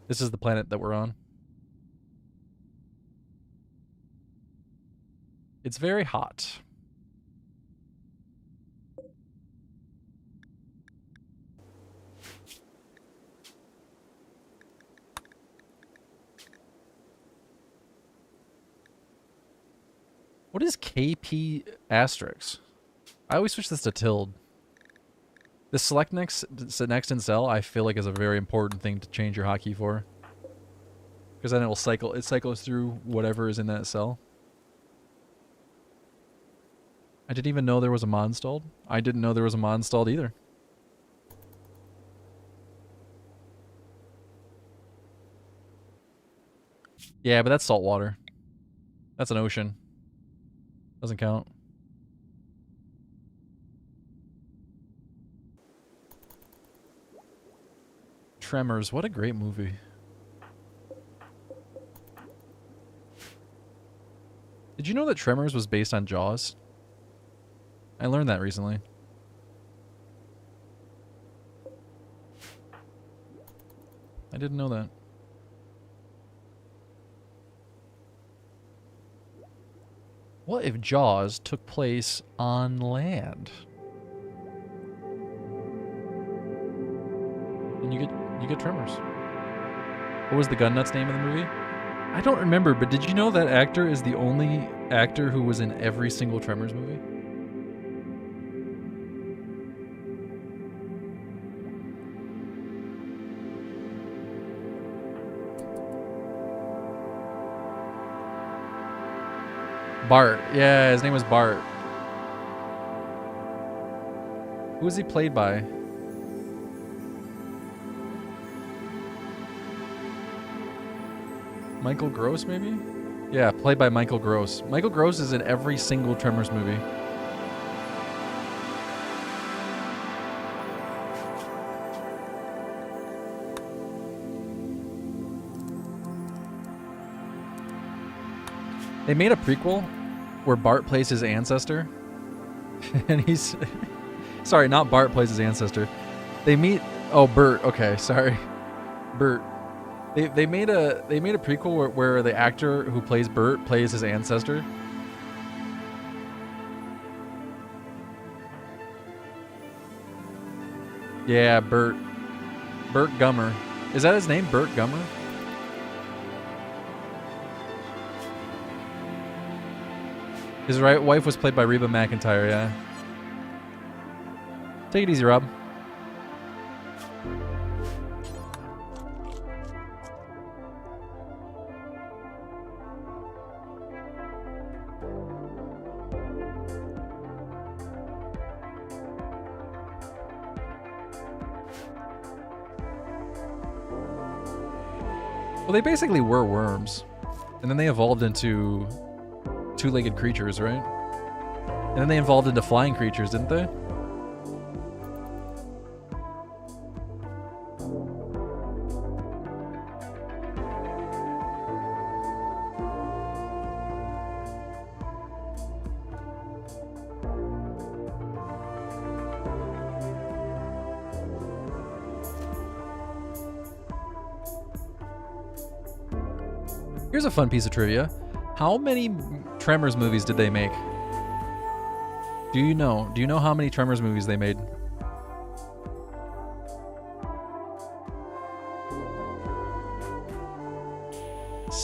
This is the planet that we're on. It's very hot. What is KP asterisk? I always switch this to tilde. The select next in cell, I feel like is a very important thing to change your hotkey for. Because then it cycles through whatever is in that cell. I didn't even know there was a mod installed. I didn't know there was a mod installed either. Yeah, but that's salt water. That's an ocean. Doesn't count. Tremors, what a great movie. Did you know that Tremors was based on Jaws? I learned that recently. I didn't know that. What if Jaws took place on land? And you get Tremors. What was the gun nuts name of the movie? I don't remember, but did you know that actor is the only actor who was in every single Tremors movie? Bart. Yeah, his name was Bart. Who was he played by? Michael Gross, maybe? Yeah, played by Michael Gross. Michael Gross is in every single Tremors movie. They made a prequel where Bart plays his ancestor. And he's... Sorry, not Bart plays his ancestor. They meet... Oh, Bert. Okay, sorry. Bert. They made a prequel where the actor who plays Bert plays his ancestor. Yeah, Bert. Bert Gummer. Is that his name? Bert Gummer? His wife was played by Reba McEntire, yeah. Take it easy, Rob. Well, they basically were worms. And then they evolved into two-legged creatures, right? And then they evolved into flying creatures, didn't they? Here's a fun piece of trivia. How many Tremors movies did they make? Do you know? Do you know how many Tremors movies they made?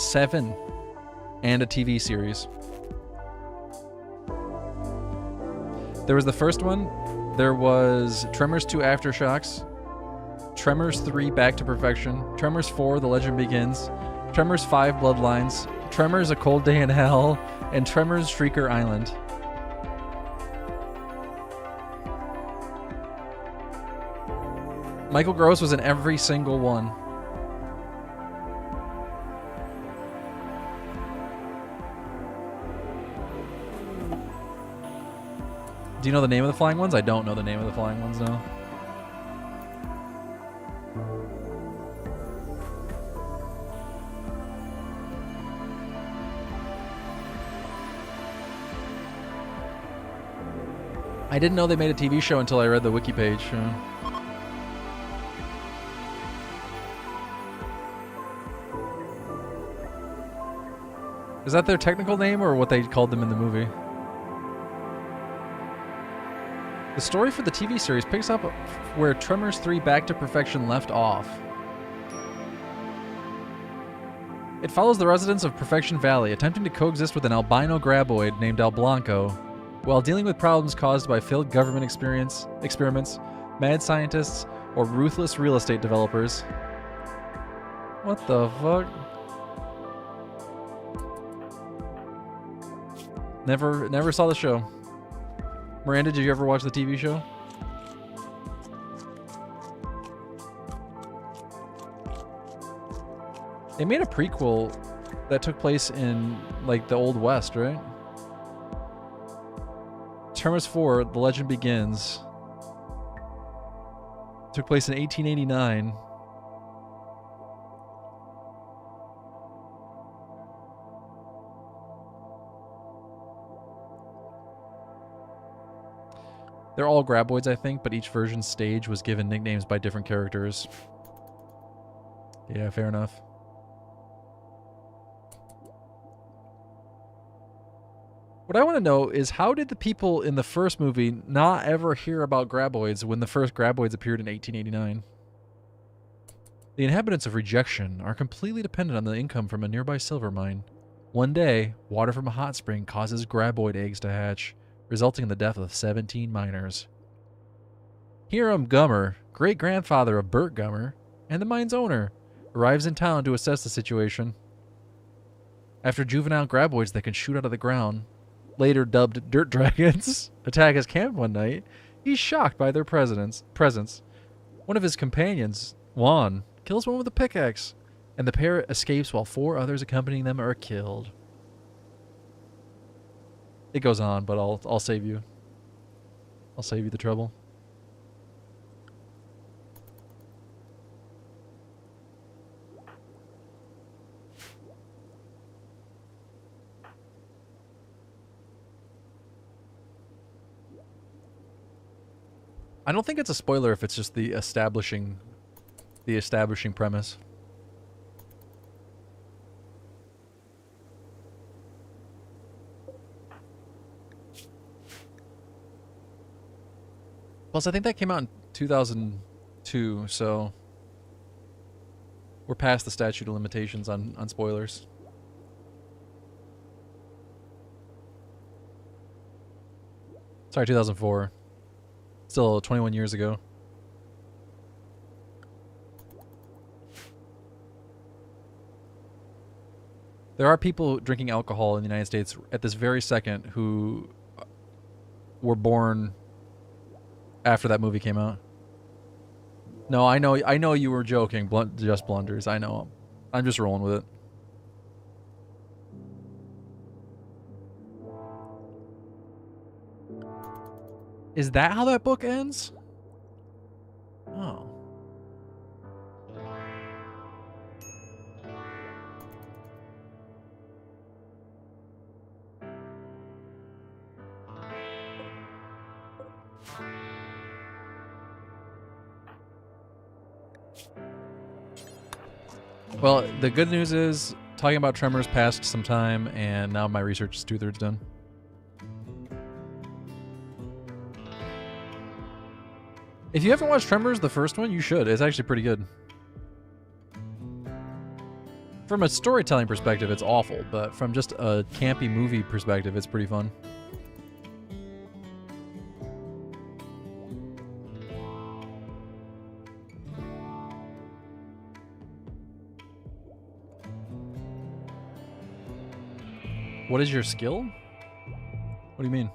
7 and a TV series. There was the first one. There was Tremors 2 Aftershocks, Tremors 3 Back to Perfection, Tremors 4 The Legend Begins, Tremors 5 Bloodlines, Tremors A Cold Day in Hell, and Tremors Shrieker Island. Michael Gross was in every single one. Do you know the name of the flying ones? I don't know the name of the flying ones, no. I didn't know they made a TV show until I read the wiki page. Is that their technical name or what they called them in the movie? The story for the TV series picks up where Tremors 3 Back to Perfection left off. It follows the residents of Perfection Valley attempting to coexist with an albino graboid named El Blanco while dealing with problems caused by failed government experiments, mad scientists, or ruthless real estate developers. What the fuck? Never saw the show. Miranda, did you ever watch the TV show? They made a prequel that took place in, like, the Old West, right? Tremors 4, The Legend Begins. Took place in 1889. They're all graboids, I think, but each version's stage was given nicknames by different characters. Yeah, fair enough. What I want to know is, how did the people in the first movie not ever hear about graboids when the first graboids appeared in 1889? The inhabitants of Rejection are completely dependent on the income from a nearby silver mine. One day, water from a hot spring causes graboid eggs to hatch, resulting in the death of 17 miners. Hiram Gummer, great-grandfather of Burt Gummer, and the mine's owner, arrives in town to assess the situation. After juvenile graboids that can shoot out of the ground, later dubbed dirt dragons, attack his camp one night, he's shocked by their presence. One of his companions, Juan, kills one with a pickaxe, and the pair escapes while 4 others accompanying them are killed. It goes on, but I'll save you. I'll save you the trouble. I don't think it's a spoiler if it's just the establishing premise. Plus, I think that came out in 2002, so we're past the statute of limitations on spoilers. Sorry, 2004. Still 21 years ago. There are people drinking alcohol in the United States at this very second who were born after that movie came out. No, I know you were joking, just blunders. I know. I'm just rolling with it. Is that how that book ends? Oh. Well, the good news is, talking about Tremors passed some time, and now my research is 2/3 done. If you haven't watched Tremors, the first one, you should. It's actually pretty good. From a storytelling perspective, it's awful, but from just a campy movie perspective, it's pretty fun. What is your skill? What do you mean?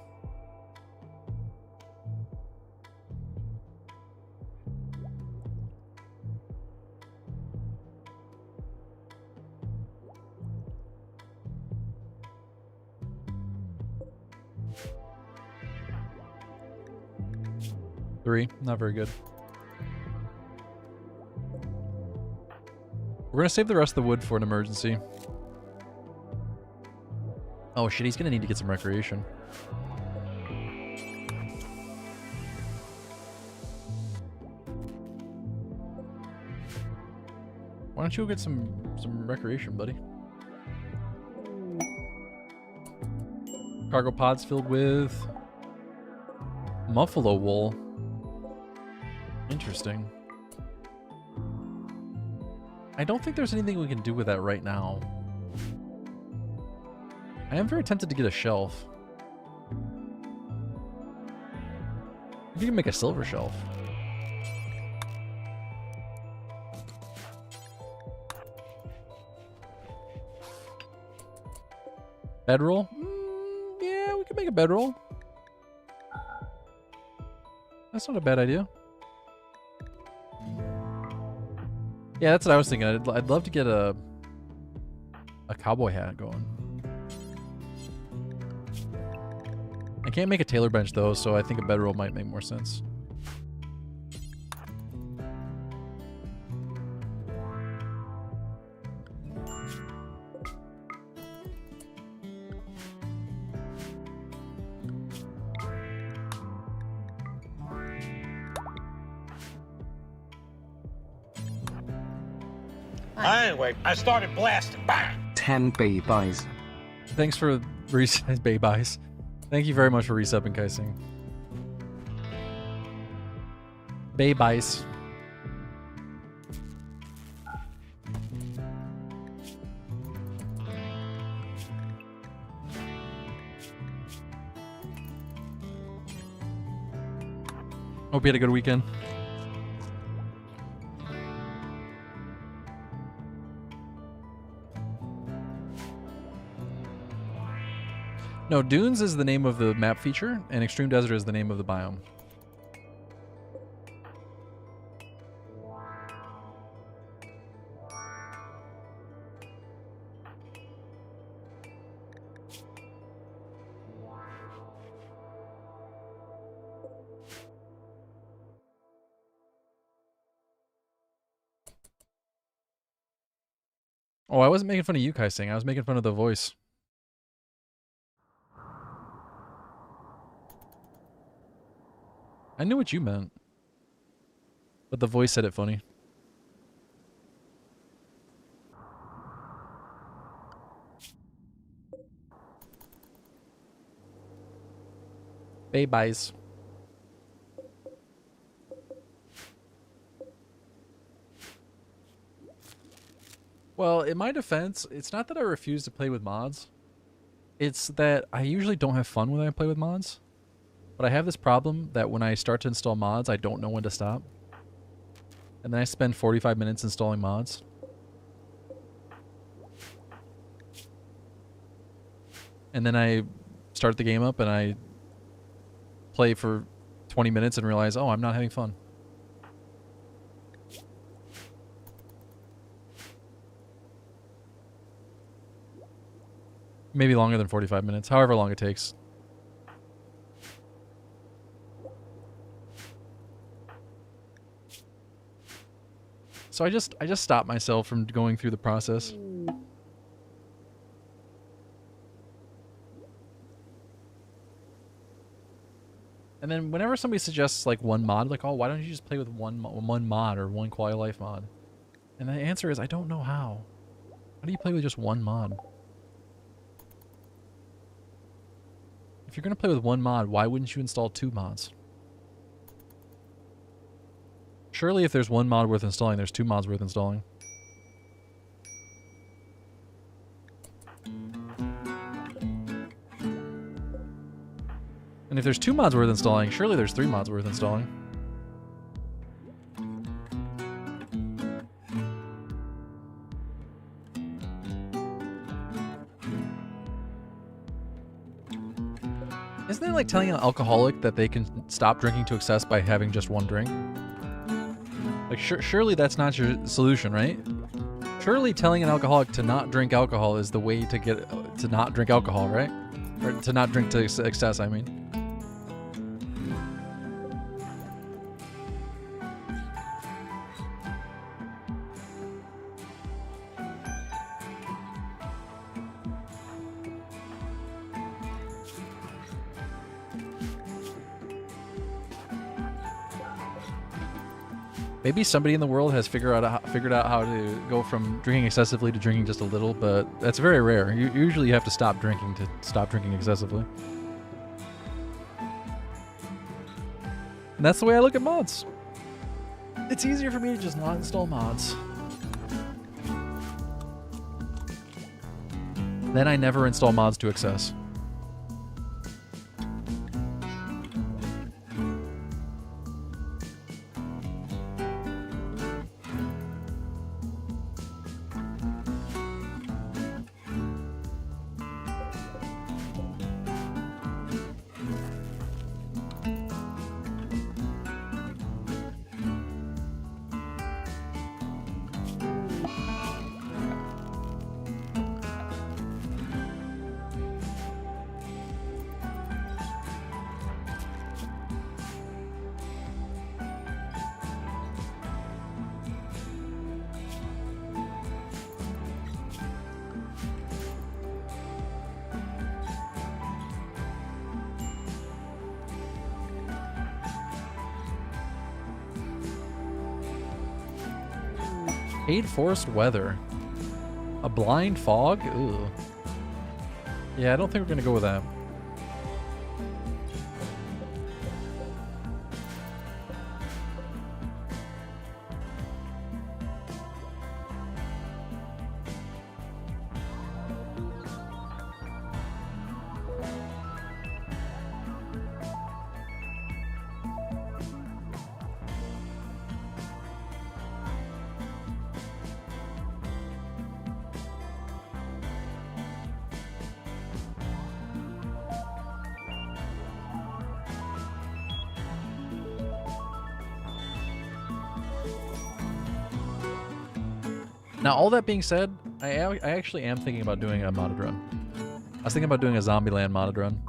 Three, not very good. We're gonna save the rest of the wood for an emergency. Oh shit, he's gonna need to get some recreation. Why don't you go get some recreation, buddy? Cargo pods filled with muffalo wool. Interesting. I don't think there's anything we can do with that right now. I am very tempted to get a shelf. If you can make a silver shelf. Bedroll? Yeah, we can make a bedroll. That's not a bad idea. Yeah, that's what I was thinking. I'd love to get a cowboy hat going. I can't make a tailor bench though, so I think a bedroll might make more sense. Anyway, I started blasting. Bang! 10 babies. Thanks for babies. Thank you very much for resubbing, Kaising. Babies. Hope you had a good weekend. No, Dunes is the name of the map feature, and Extreme Desert is the name of the biome. Oh, I wasn't making fun of you, Kaising. I was making fun of the voice. I knew what you meant. But the voice said it funny. Babies. Well, in my defense, it's not that I refuse to play with mods. It's that I usually don't have fun when I play with mods. But I have this problem that when I start to install mods, I don't know when to stop. And then I spend 45 minutes installing mods. And then I start the game up and I play for 20 minutes and realize, oh, I'm not having fun. Maybe longer than 45 minutes, however long it takes. So I just stopped myself from going through the process. And then whenever somebody suggests like one mod, like, oh, why don't you just play with one mod or one quality of life mod? And the answer is, I don't know how. How do you play with just one mod? If you're going to play with one mod, why wouldn't you install 2 mods? Surely if there's one mod worth installing, there's 2 mods worth installing. And if there's 2 mods worth installing, surely there's 3 mods worth installing. Isn't it like telling an alcoholic that they can stop drinking to excess by having just 1 drink? Like, surely that's not your solution, right? Surely telling an alcoholic to not drink alcohol is the way to get to not drink alcohol, right? Or to not drink to excess, I mean. Maybe somebody in the world has figured out how to go from drinking excessively to drinking just a little, but that's very rare. Usually you have to stop drinking to stop drinking excessively. And that's the way I look at mods. It's easier for me to just not install mods. Then I never install mods to excess. Paid forced weather. A blind fog? Ooh. Yeah, I don't think we're gonna go with that. Now, all that being said, I actually am thinking about doing a modded run. I was thinking about doing a Zombieland modded run.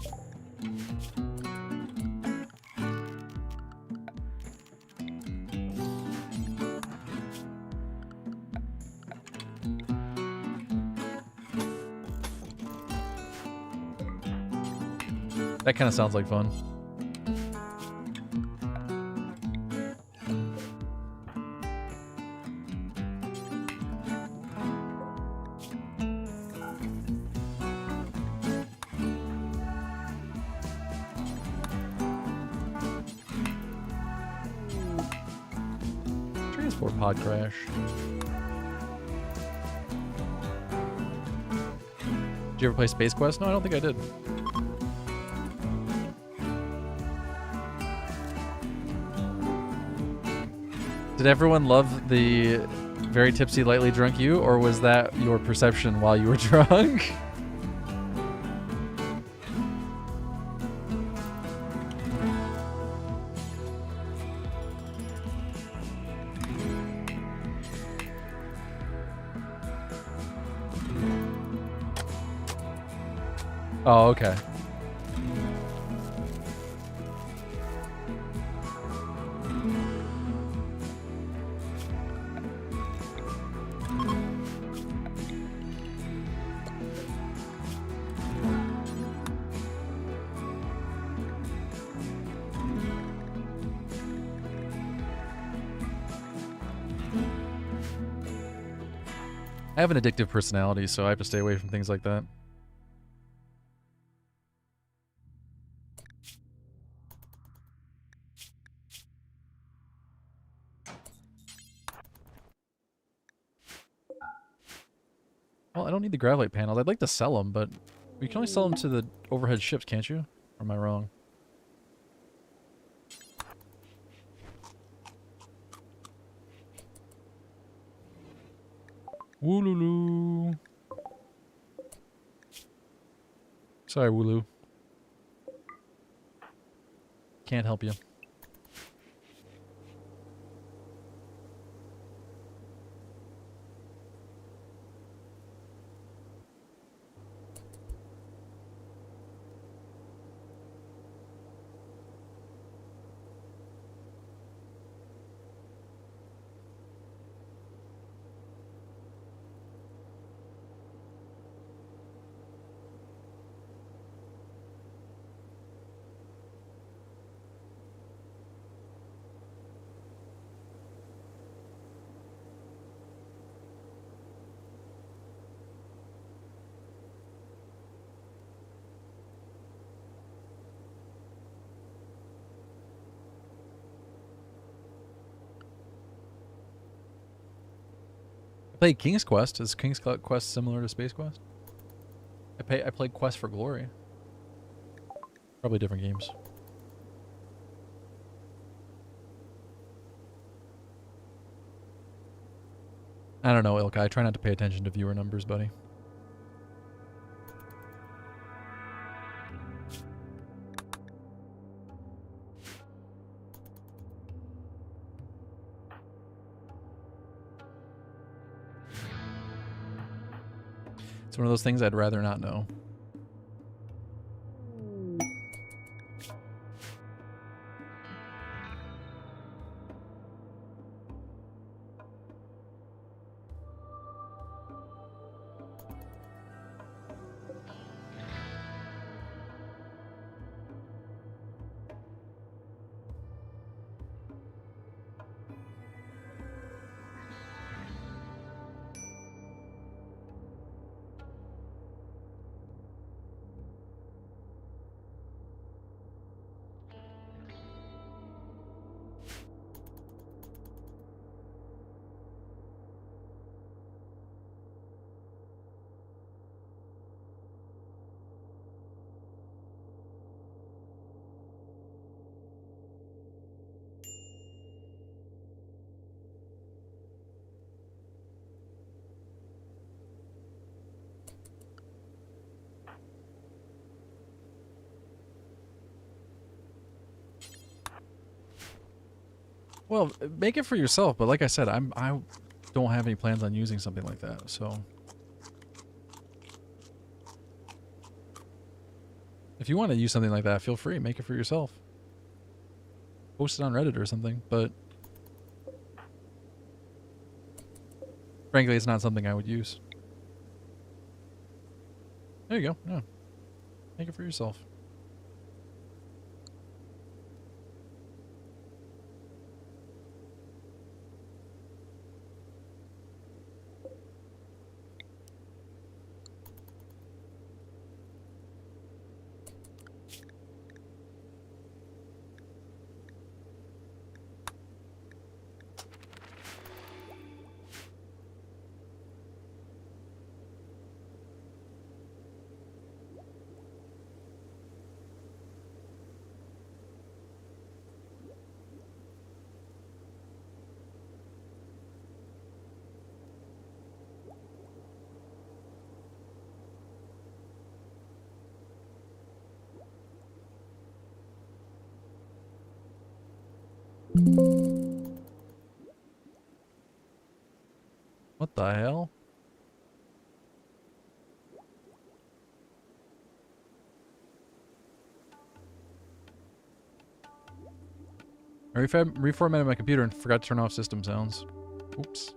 That kind of sounds like fun. Transport pod crash. Did you ever play Space Quest? No, I don't think I did. Did everyone love the very tipsy, lightly drunk you, or was that your perception while you were drunk? Oh, okay. I have an addictive personality, so I have to stay away from things like that. Well, I don't need the gravite panels. I'd like to sell them, but you can only sell them to the overhead ships, can't you? Or am I wrong? Wooloo. Sorry, Wooloo. Can't help you. I played King's Quest. Is King's Quest similar to Space Quest? I played Quest for Glory. Probably different games. I don't know, Ilka. I try not to pay attention to viewer numbers, buddy. It's one of those things I'd rather not know. Well, make it for yourself, but like I said, I don't have any plans on using something like that, so if you want to use something like that, feel free, make it for yourself. Post it on Reddit or something, but frankly, it's not something I would use. There you go. Yeah. Make it for yourself. What the hell? I reformatted my computer and forgot to turn off system sounds. Oops.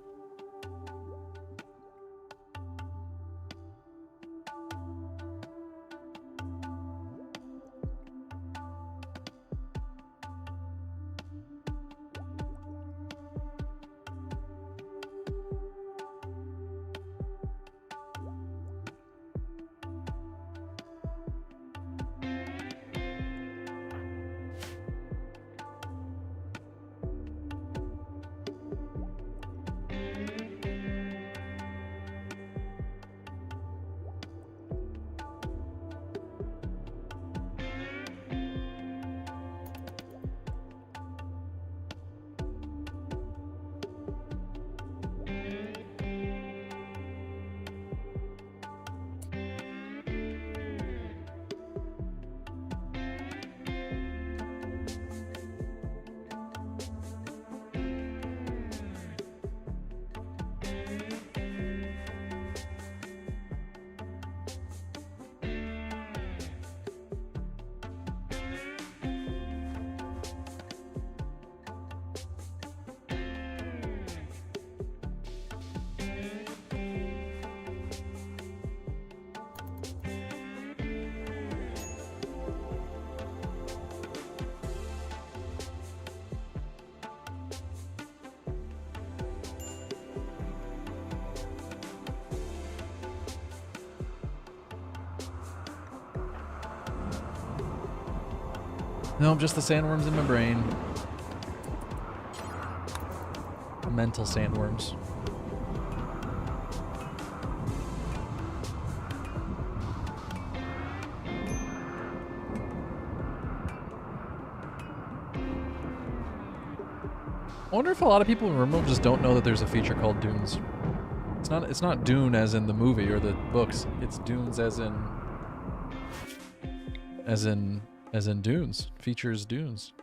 No, just the sandworms in my brain. Mental sandworms. I wonder if a lot of people in RimWorld just don't know that there's a feature called Dunes. It's not Dune as in the movie or the books. It's Dunes as in Dunes. Features Dunes.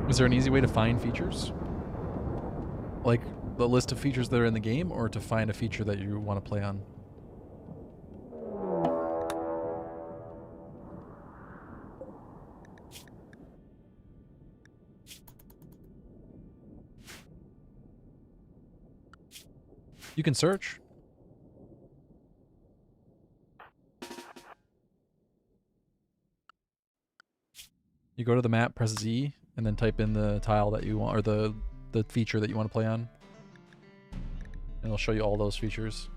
Is there an easy way to find features? Like the list of features that are in the game, or to find a feature that you want to play on? You can search. You go to the map, press Z, and then type in the tile that you want, or the feature that you want to play on. And it'll show you all those features.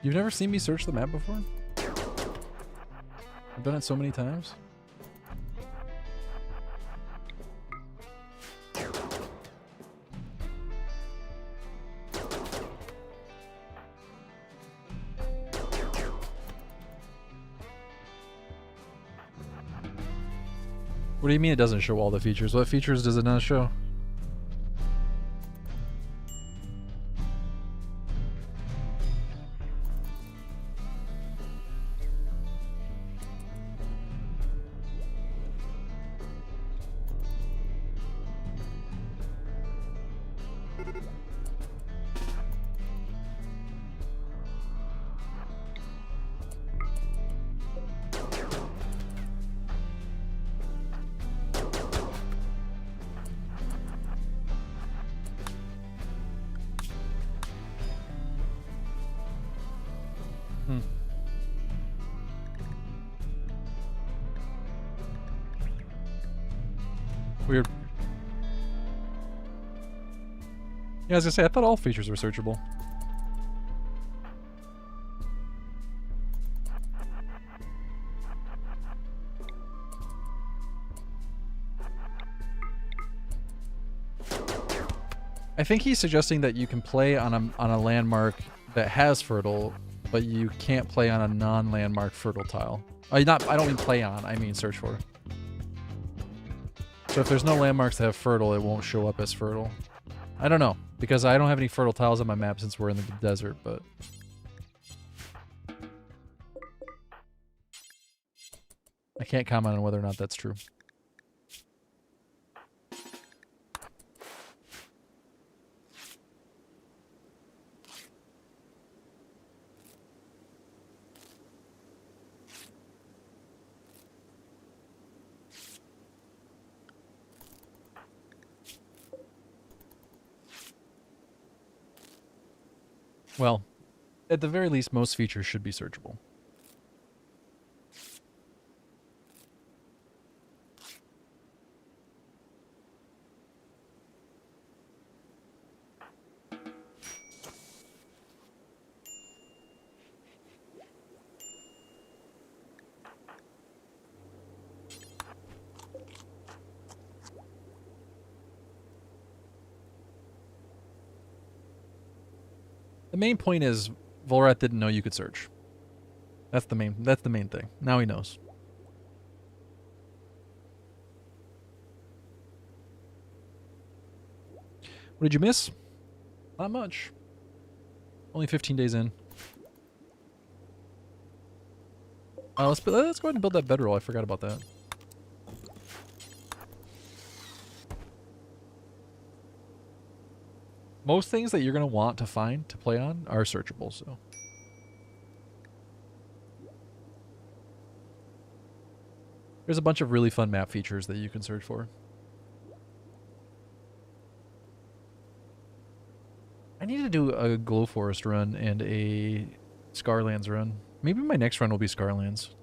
You've never seen me search the map before? I've done it so many times. What do you mean it doesn't show all the features? What features does it not show? Weird. Yeah, I was gonna say, I thought all features were searchable. I think he's suggesting that you can play on a landmark that has fertile, but you can't play on a non-landmark fertile tile. I don't mean play on, I mean search for. So if there's no landmarks that have fertile, it won't show up as fertile. I don't know, because I don't have any fertile tiles on my map since we're in the desert, but... I can't comment on whether or not that's true. Well, at the very least, most features should be searchable. The main point is Volrath didn't know you could search. That's the main thing. Now he knows. What did you miss? Not much. Only 15 days in. Let's go ahead and build that bedroll. I forgot about that. Most things that you're going to want to find to play on are searchable, so. There's a bunch of really fun map features that you can search for. need to do a Glow Forest run and a Scarlands run. Maybe my next run will be Scarlands.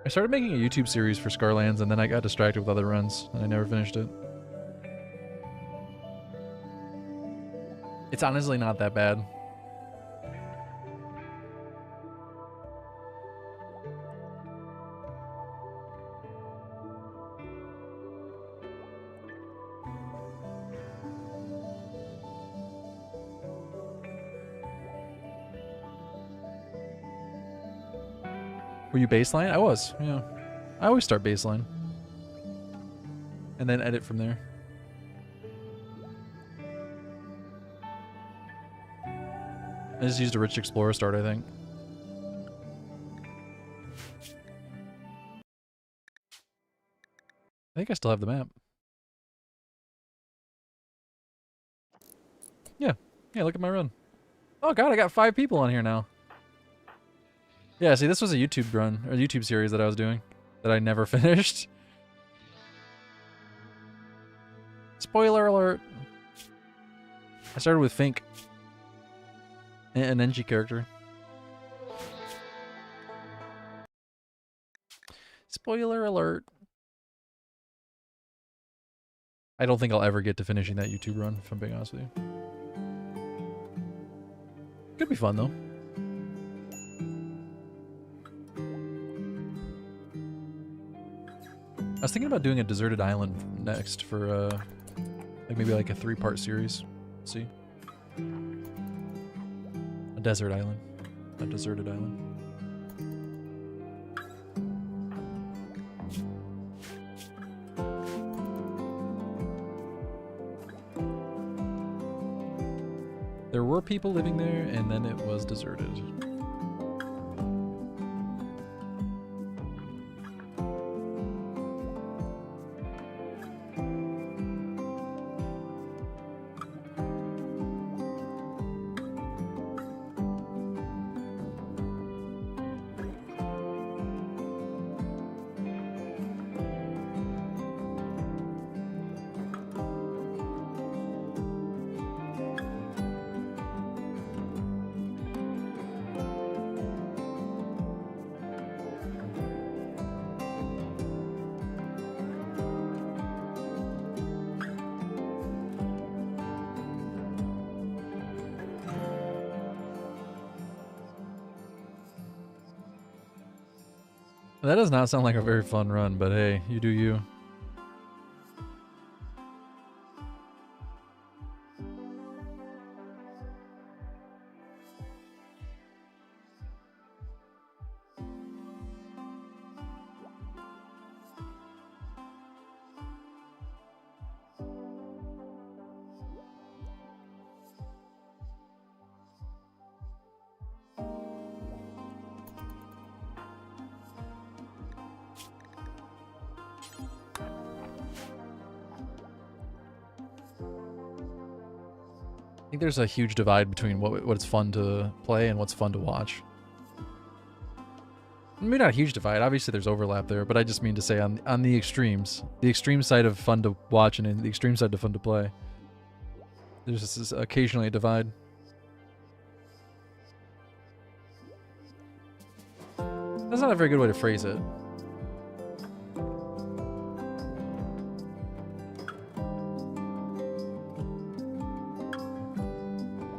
I started making a YouTube series for Scarlands, and then I got distracted with other runs, and I never finished it. It's honestly not that bad. Were you baseline? I was, yeah. I always start baseline. And then edit from there. I just used a Rich Explorer start, I think. I think I still have the map. Yeah. Yeah, look at my run. Oh god, I got 5 people on here now. Yeah, see, this was a YouTube run, or YouTube series that I was doing, that I never finished. Spoiler alert! I started with Fink. An NG character. Spoiler alert. I don't think I'll ever get to finishing that YouTube run, if I'm being honest with you. Could be fun, though. I was thinking about doing a deserted island next for, like maybe like a 3-part series. Let's see. A desert island. A deserted island. There were people living there, and then it was deserted. That does not sound like a very fun run, but hey, you do you. I think there's a huge divide between what's fun to play and what's fun to watch. Maybe not a huge divide. Obviously, there's overlap there, but I just mean to say on the extremes, the extreme side of fun to watch and the extreme side of fun to play, there's just occasionally a divide. That's not a very good way to phrase it.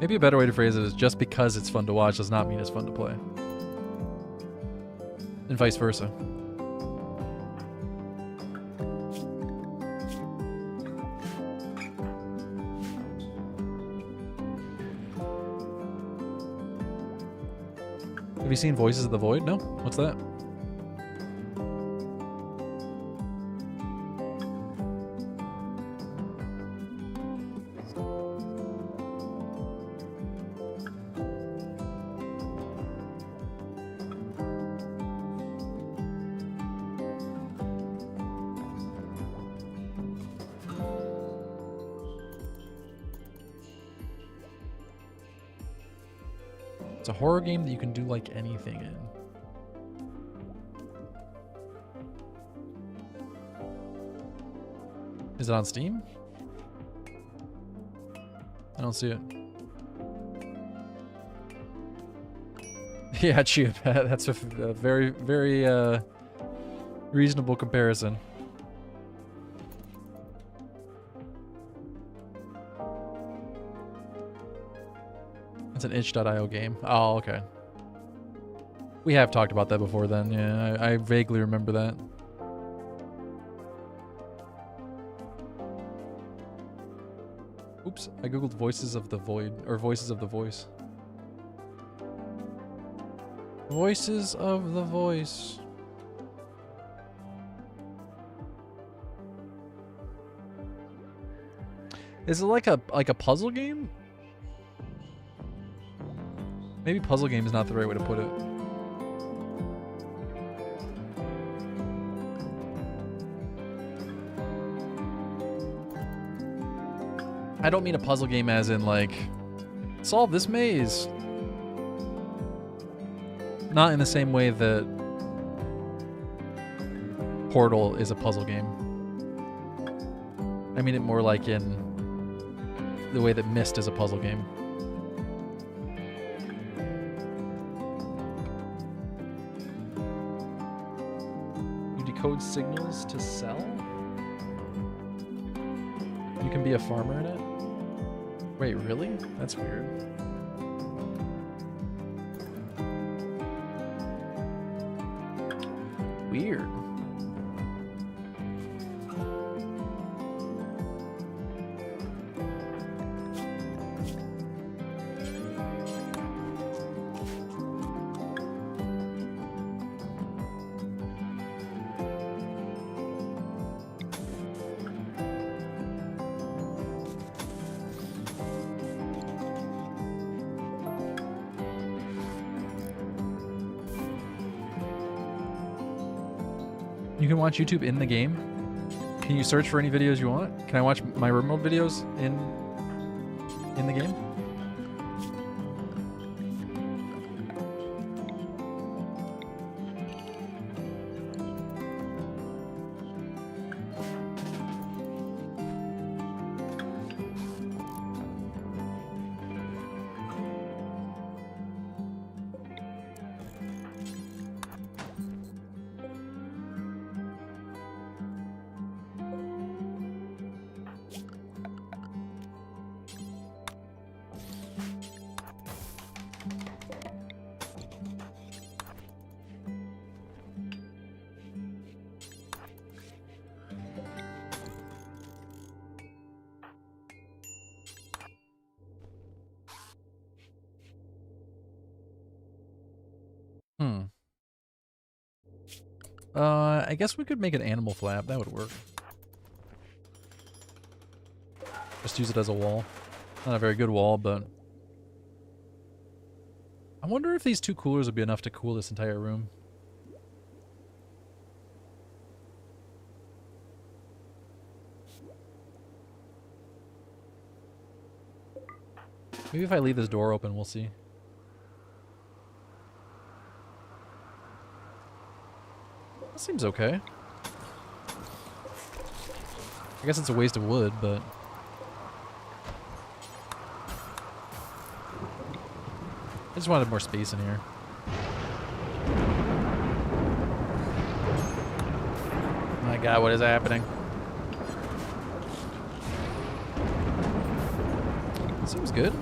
Maybe a better way to phrase it is just because it's fun to watch does not mean it's fun to play. And vice versa. Have you seen Voices of the Void? No? What's that? It's a horror game that you can do like anything in. Is it on Steam? I don't see it. Yeah, Chia Pet. That's a very, very reasonable comparison. It's an itch.io game. Oh, okay. We have talked about that before then. Yeah, I vaguely remember that. Oops, I googled Voices of the Void, or Voices of the Voice. Voices of the Voice. Is it like a puzzle game? Maybe puzzle game is not the right way to put it. I don't mean a puzzle game as in like, solve this maze. Not in the same way that Portal is a puzzle game. I mean it more like in the way that Myst is a puzzle game. You decode signals to sell? You can be a farmer in it? Wait, really? That's weird. Weird. You can watch YouTube in the game. Can you search for any videos you want? Can I watch my remote videos in the game? I guess we could make an animal flap. That would work. Just use it as a wall. Not a very good wall, but... I wonder if these two coolers would be enough to cool this entire room. Maybe if I leave this door open, we'll see. That seems okay. I guess it's a waste of wood, but... I just wanted more space in here. My god, what is happening? Seems good.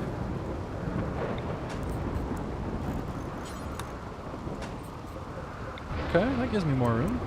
Okay, that gives me more room.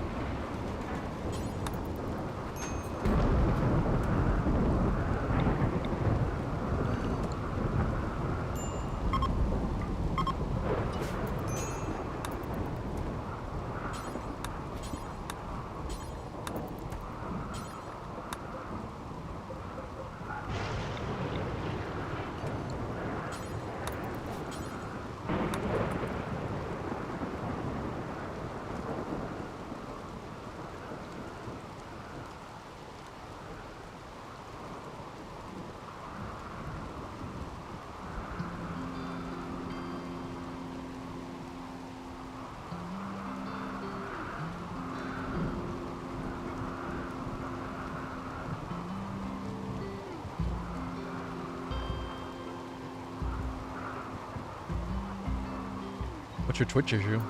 What's your Twitch issue?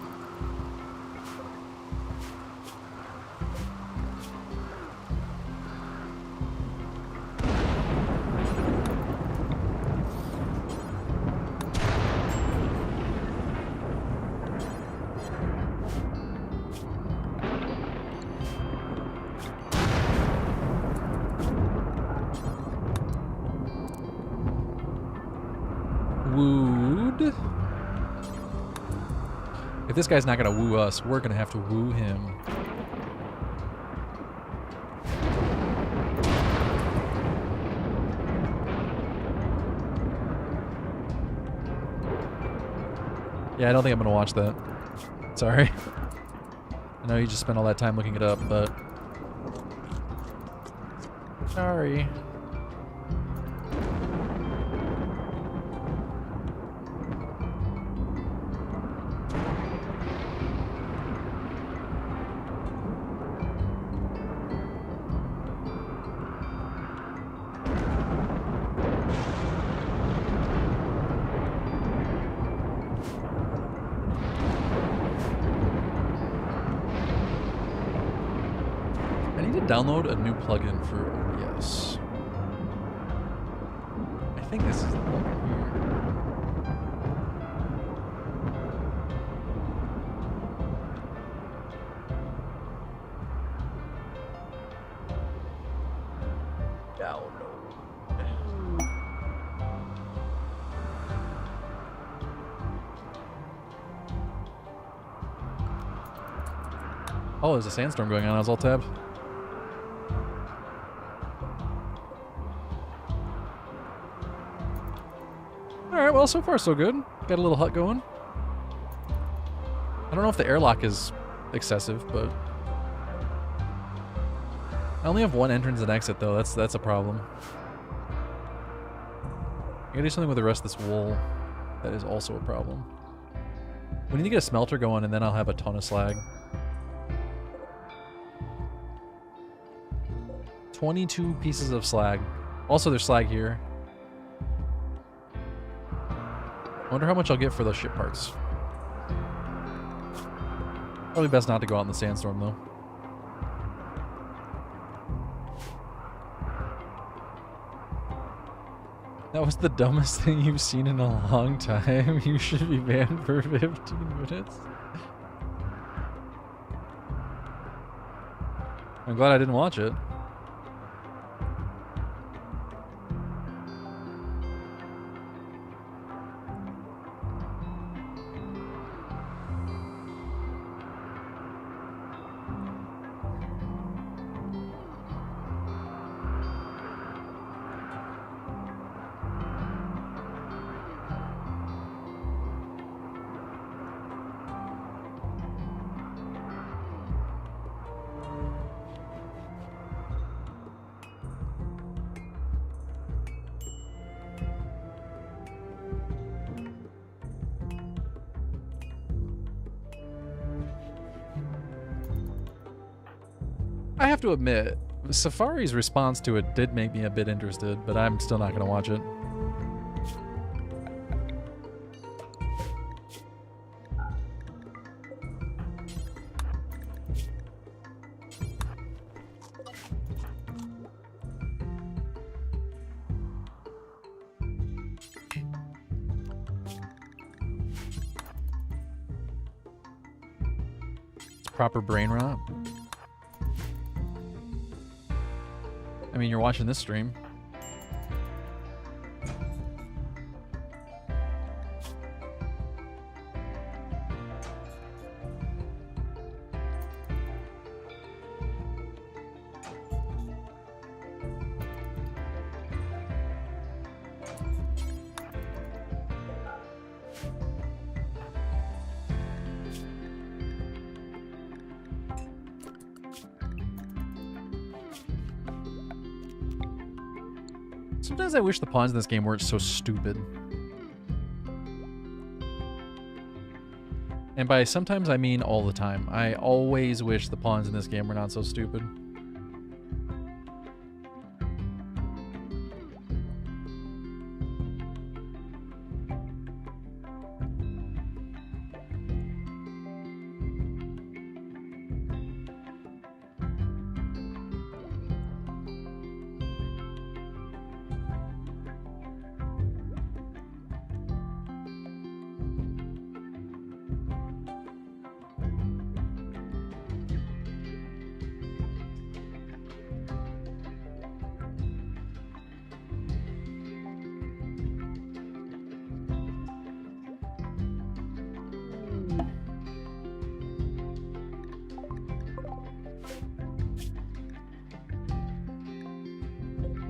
Wooed. If this guy's not gonna woo us, we're gonna have to woo him. Yeah, I don't think I'm gonna watch that. Sorry. I know you just spent all that time looking it up, but... Sorry. I need to download a new plugin for OBS. I think this is the plugin here. Download. Oh, there's a sandstorm going on. I was all tabbed. Alright, well, so far so good. Got a little hut going. I don't know if the airlock is excessive, but... I only have one entrance and exit, though. That's a problem. I gotta do something with the rest of this wool. That is also a problem. We need to get a smelter going, and then I'll have a ton of slag. 22 pieces of slag. Also, there's slag here. I wonder how much I'll get for those ship parts. Probably best not to go out in the sandstorm, though. That was the dumbest thing you've seen in a long time. You should be banned for 15 minutes. I'm glad I didn't watch it. I have to admit, Safari's response to it did make me a bit interested, but I'm still not going to watch it. It's proper brain rot. I mean, you're watching this stream. Sometimes I wish the pawns in this game weren't so stupid. And by sometimes I mean all the time. I always wish the pawns in this game were not so stupid.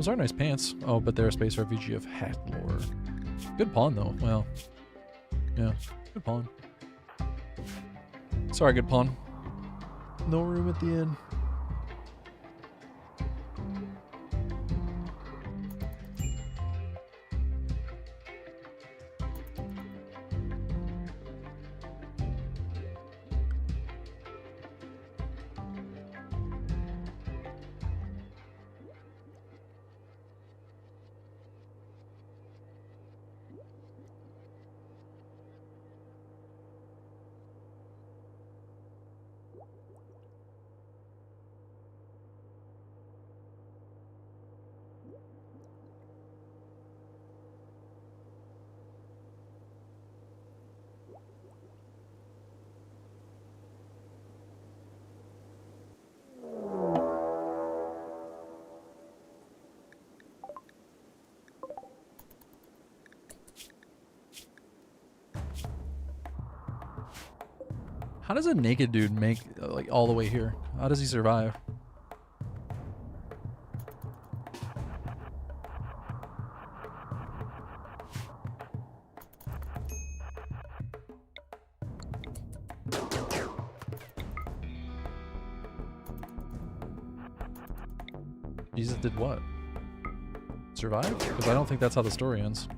Those are nice pants. Oh, but they're a space refugee of Hatlor. Good pawn, though. Well, yeah, good pawn. Sorry, good pawn. No room at the end. How does a naked dude make like all the way here? How does he survive? Jesus did what? Survive? Because I don't think that's how the story ends.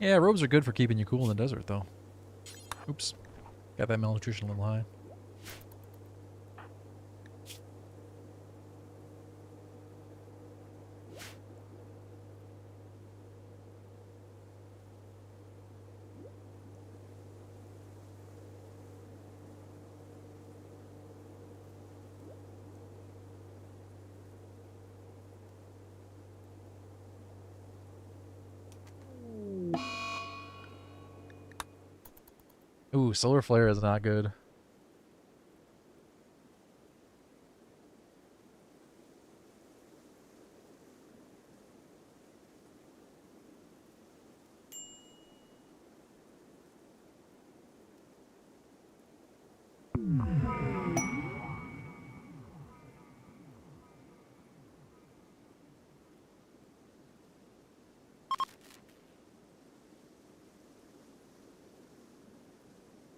Yeah, robes are good for keeping you cool in the desert, though. Oops. Got that malnutrition a little high. Ooh, solar flare is not good.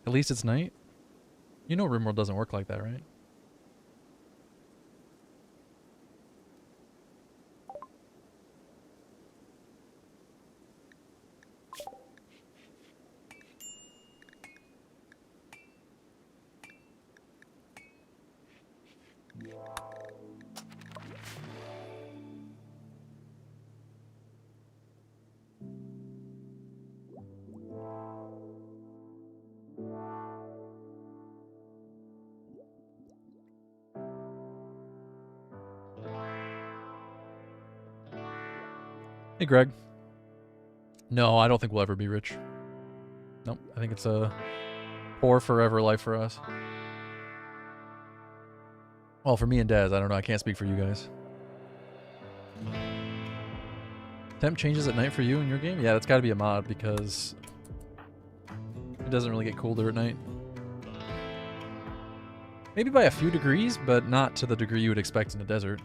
At least it's night. You know RimWorld doesn't work like that, right? Hey, Greg. No, I don't think we'll ever be rich. Nope, I think it's a poor forever life for us. Well, for me and Daz, I don't know. I can't speak for you guys. Temp changes at night for you in your game? Yeah, that's got to be a mod because it doesn't really get colder at night. Maybe by a few degrees, but not to the degree you would expect in a desert.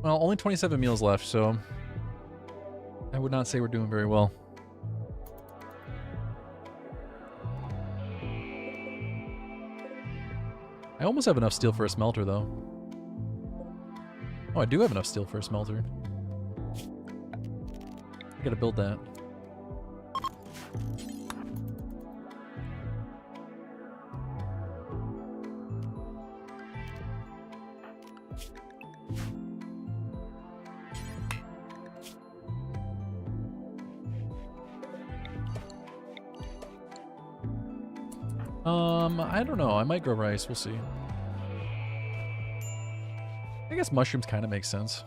Well, only 27 meals left, so I would not say we're doing very well. I almost have enough steel for a smelter, though. Oh, I do have enough steel for a smelter. I gotta build that. I don't know. I might grow rice. We'll see. I guess mushrooms kind of make sense.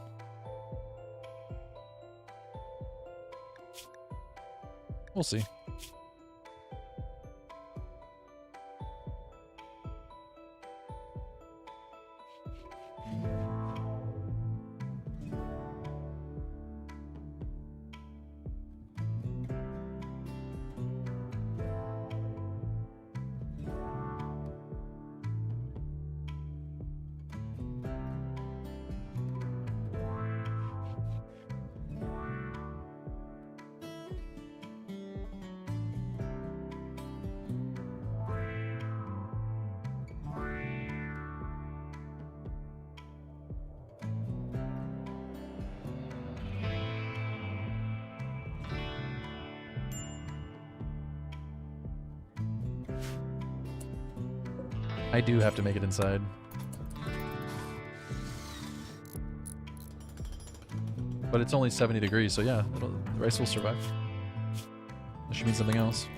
We'll see. I do have to make it inside. But it's only 70 degrees, so yeah, the rice will survive. That should mean something else.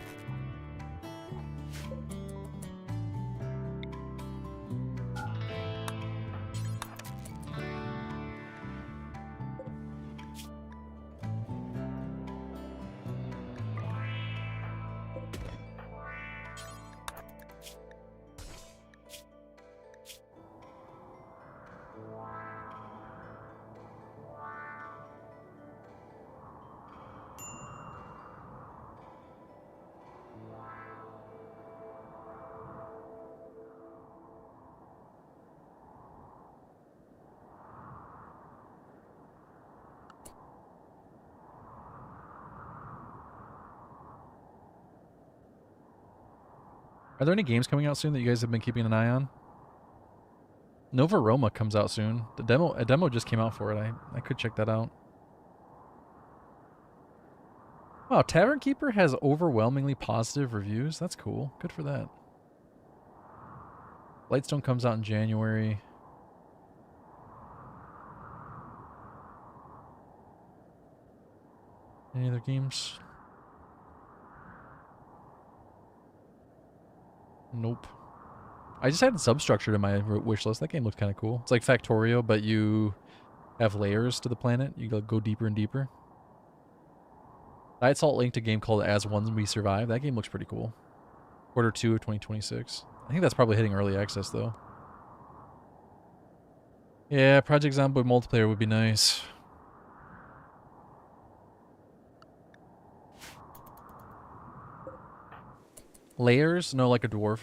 Are there any games coming out soon that you guys have been keeping an eye on? Nova Roma comes out soon. A demo just came out for it. I could check that out. Wow, Tavern Keeper has overwhelmingly positive reviews. That's cool. Good for that. Lightstone comes out in January. Any other games? Nope. I just added Substructure to my wish list. That game looks kind of cool. It's like Factorio, but you have layers to the planet. You go deeper and deeper. Diet Salt linked a game called As One We Survive. That game looks pretty cool. Quarter 2 of 2026. I think that's probably hitting early access, though. Yeah, Project Zomboid multiplayer would be nice. Layers? No, like a dwarf.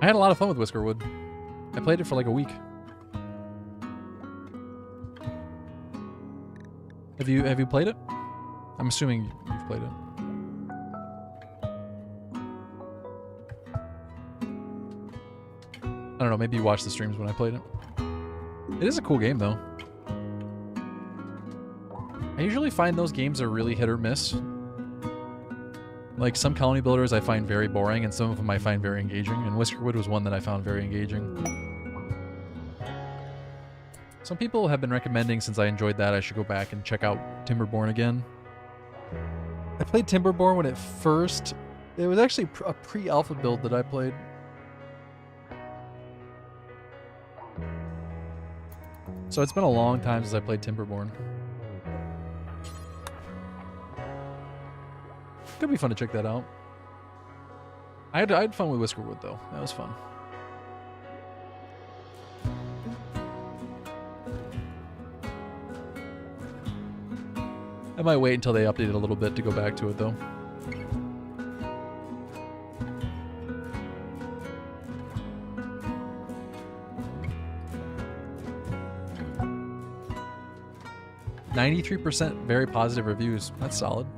I had a lot of fun with Whiskerwood. I played it for like a week. Have you played it? I'm assuming you've played it. I don't know, maybe you watched the streams when I played it. It is a cool game though. I usually find those games are really hit or miss. Like some colony builders I find very boring, and some of them I find very engaging, and Whiskerwood was one that I found very engaging. Some people have been recommending, since I enjoyed that, I should go back and check out Timberborn again. I played Timberborn when it first... It was actually a pre-alpha build that I played. So it's been a long time since I played Timberborn. Could be fun to check that out. I had fun with Whiskerwood though. That was fun. I might wait until they update it a little bit to go back to it though. %93 very positive reviews. That's solid.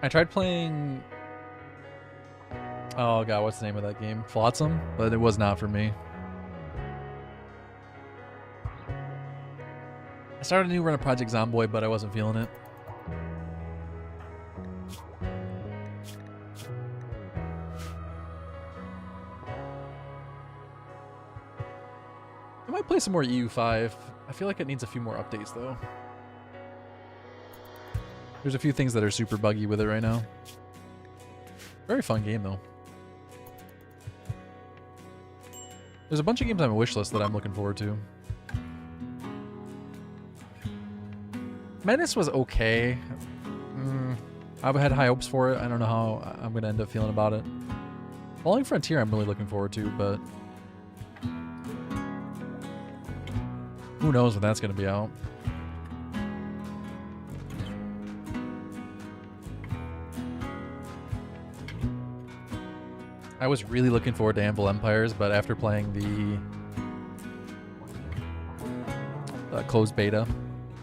I tried playing... Oh god, what's the name of that game? Flotsam? But it was not for me. I started a new run of Project Zomboid, but I wasn't feeling it. I might play some more EU5. I feel like it needs a few more updates, though. There's a few things that are super buggy with it right now. Very fun game, though. There's a bunch of games on my wish list that I'm looking forward to. Menace was okay. I've had high hopes for it. I don't know how I'm going to end up feeling about it. Falling Frontier I'm really looking forward to, but... who knows when that's going to be out. I was really looking forward to Anvil Empires, but after playing the closed beta,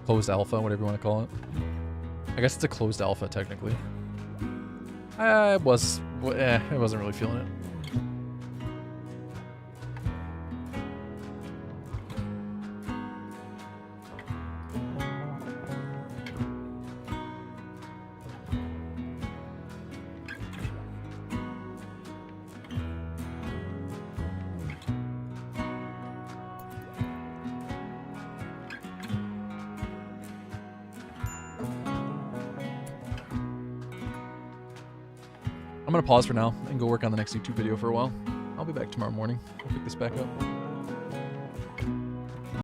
closed alpha, whatever you want to call it. I guess it's a closed alpha, technically. I wasn't really feeling it. I'm going to pause for now and go work on the next YouTube video for a while. I'll be back tomorrow morning. I'll pick this back up.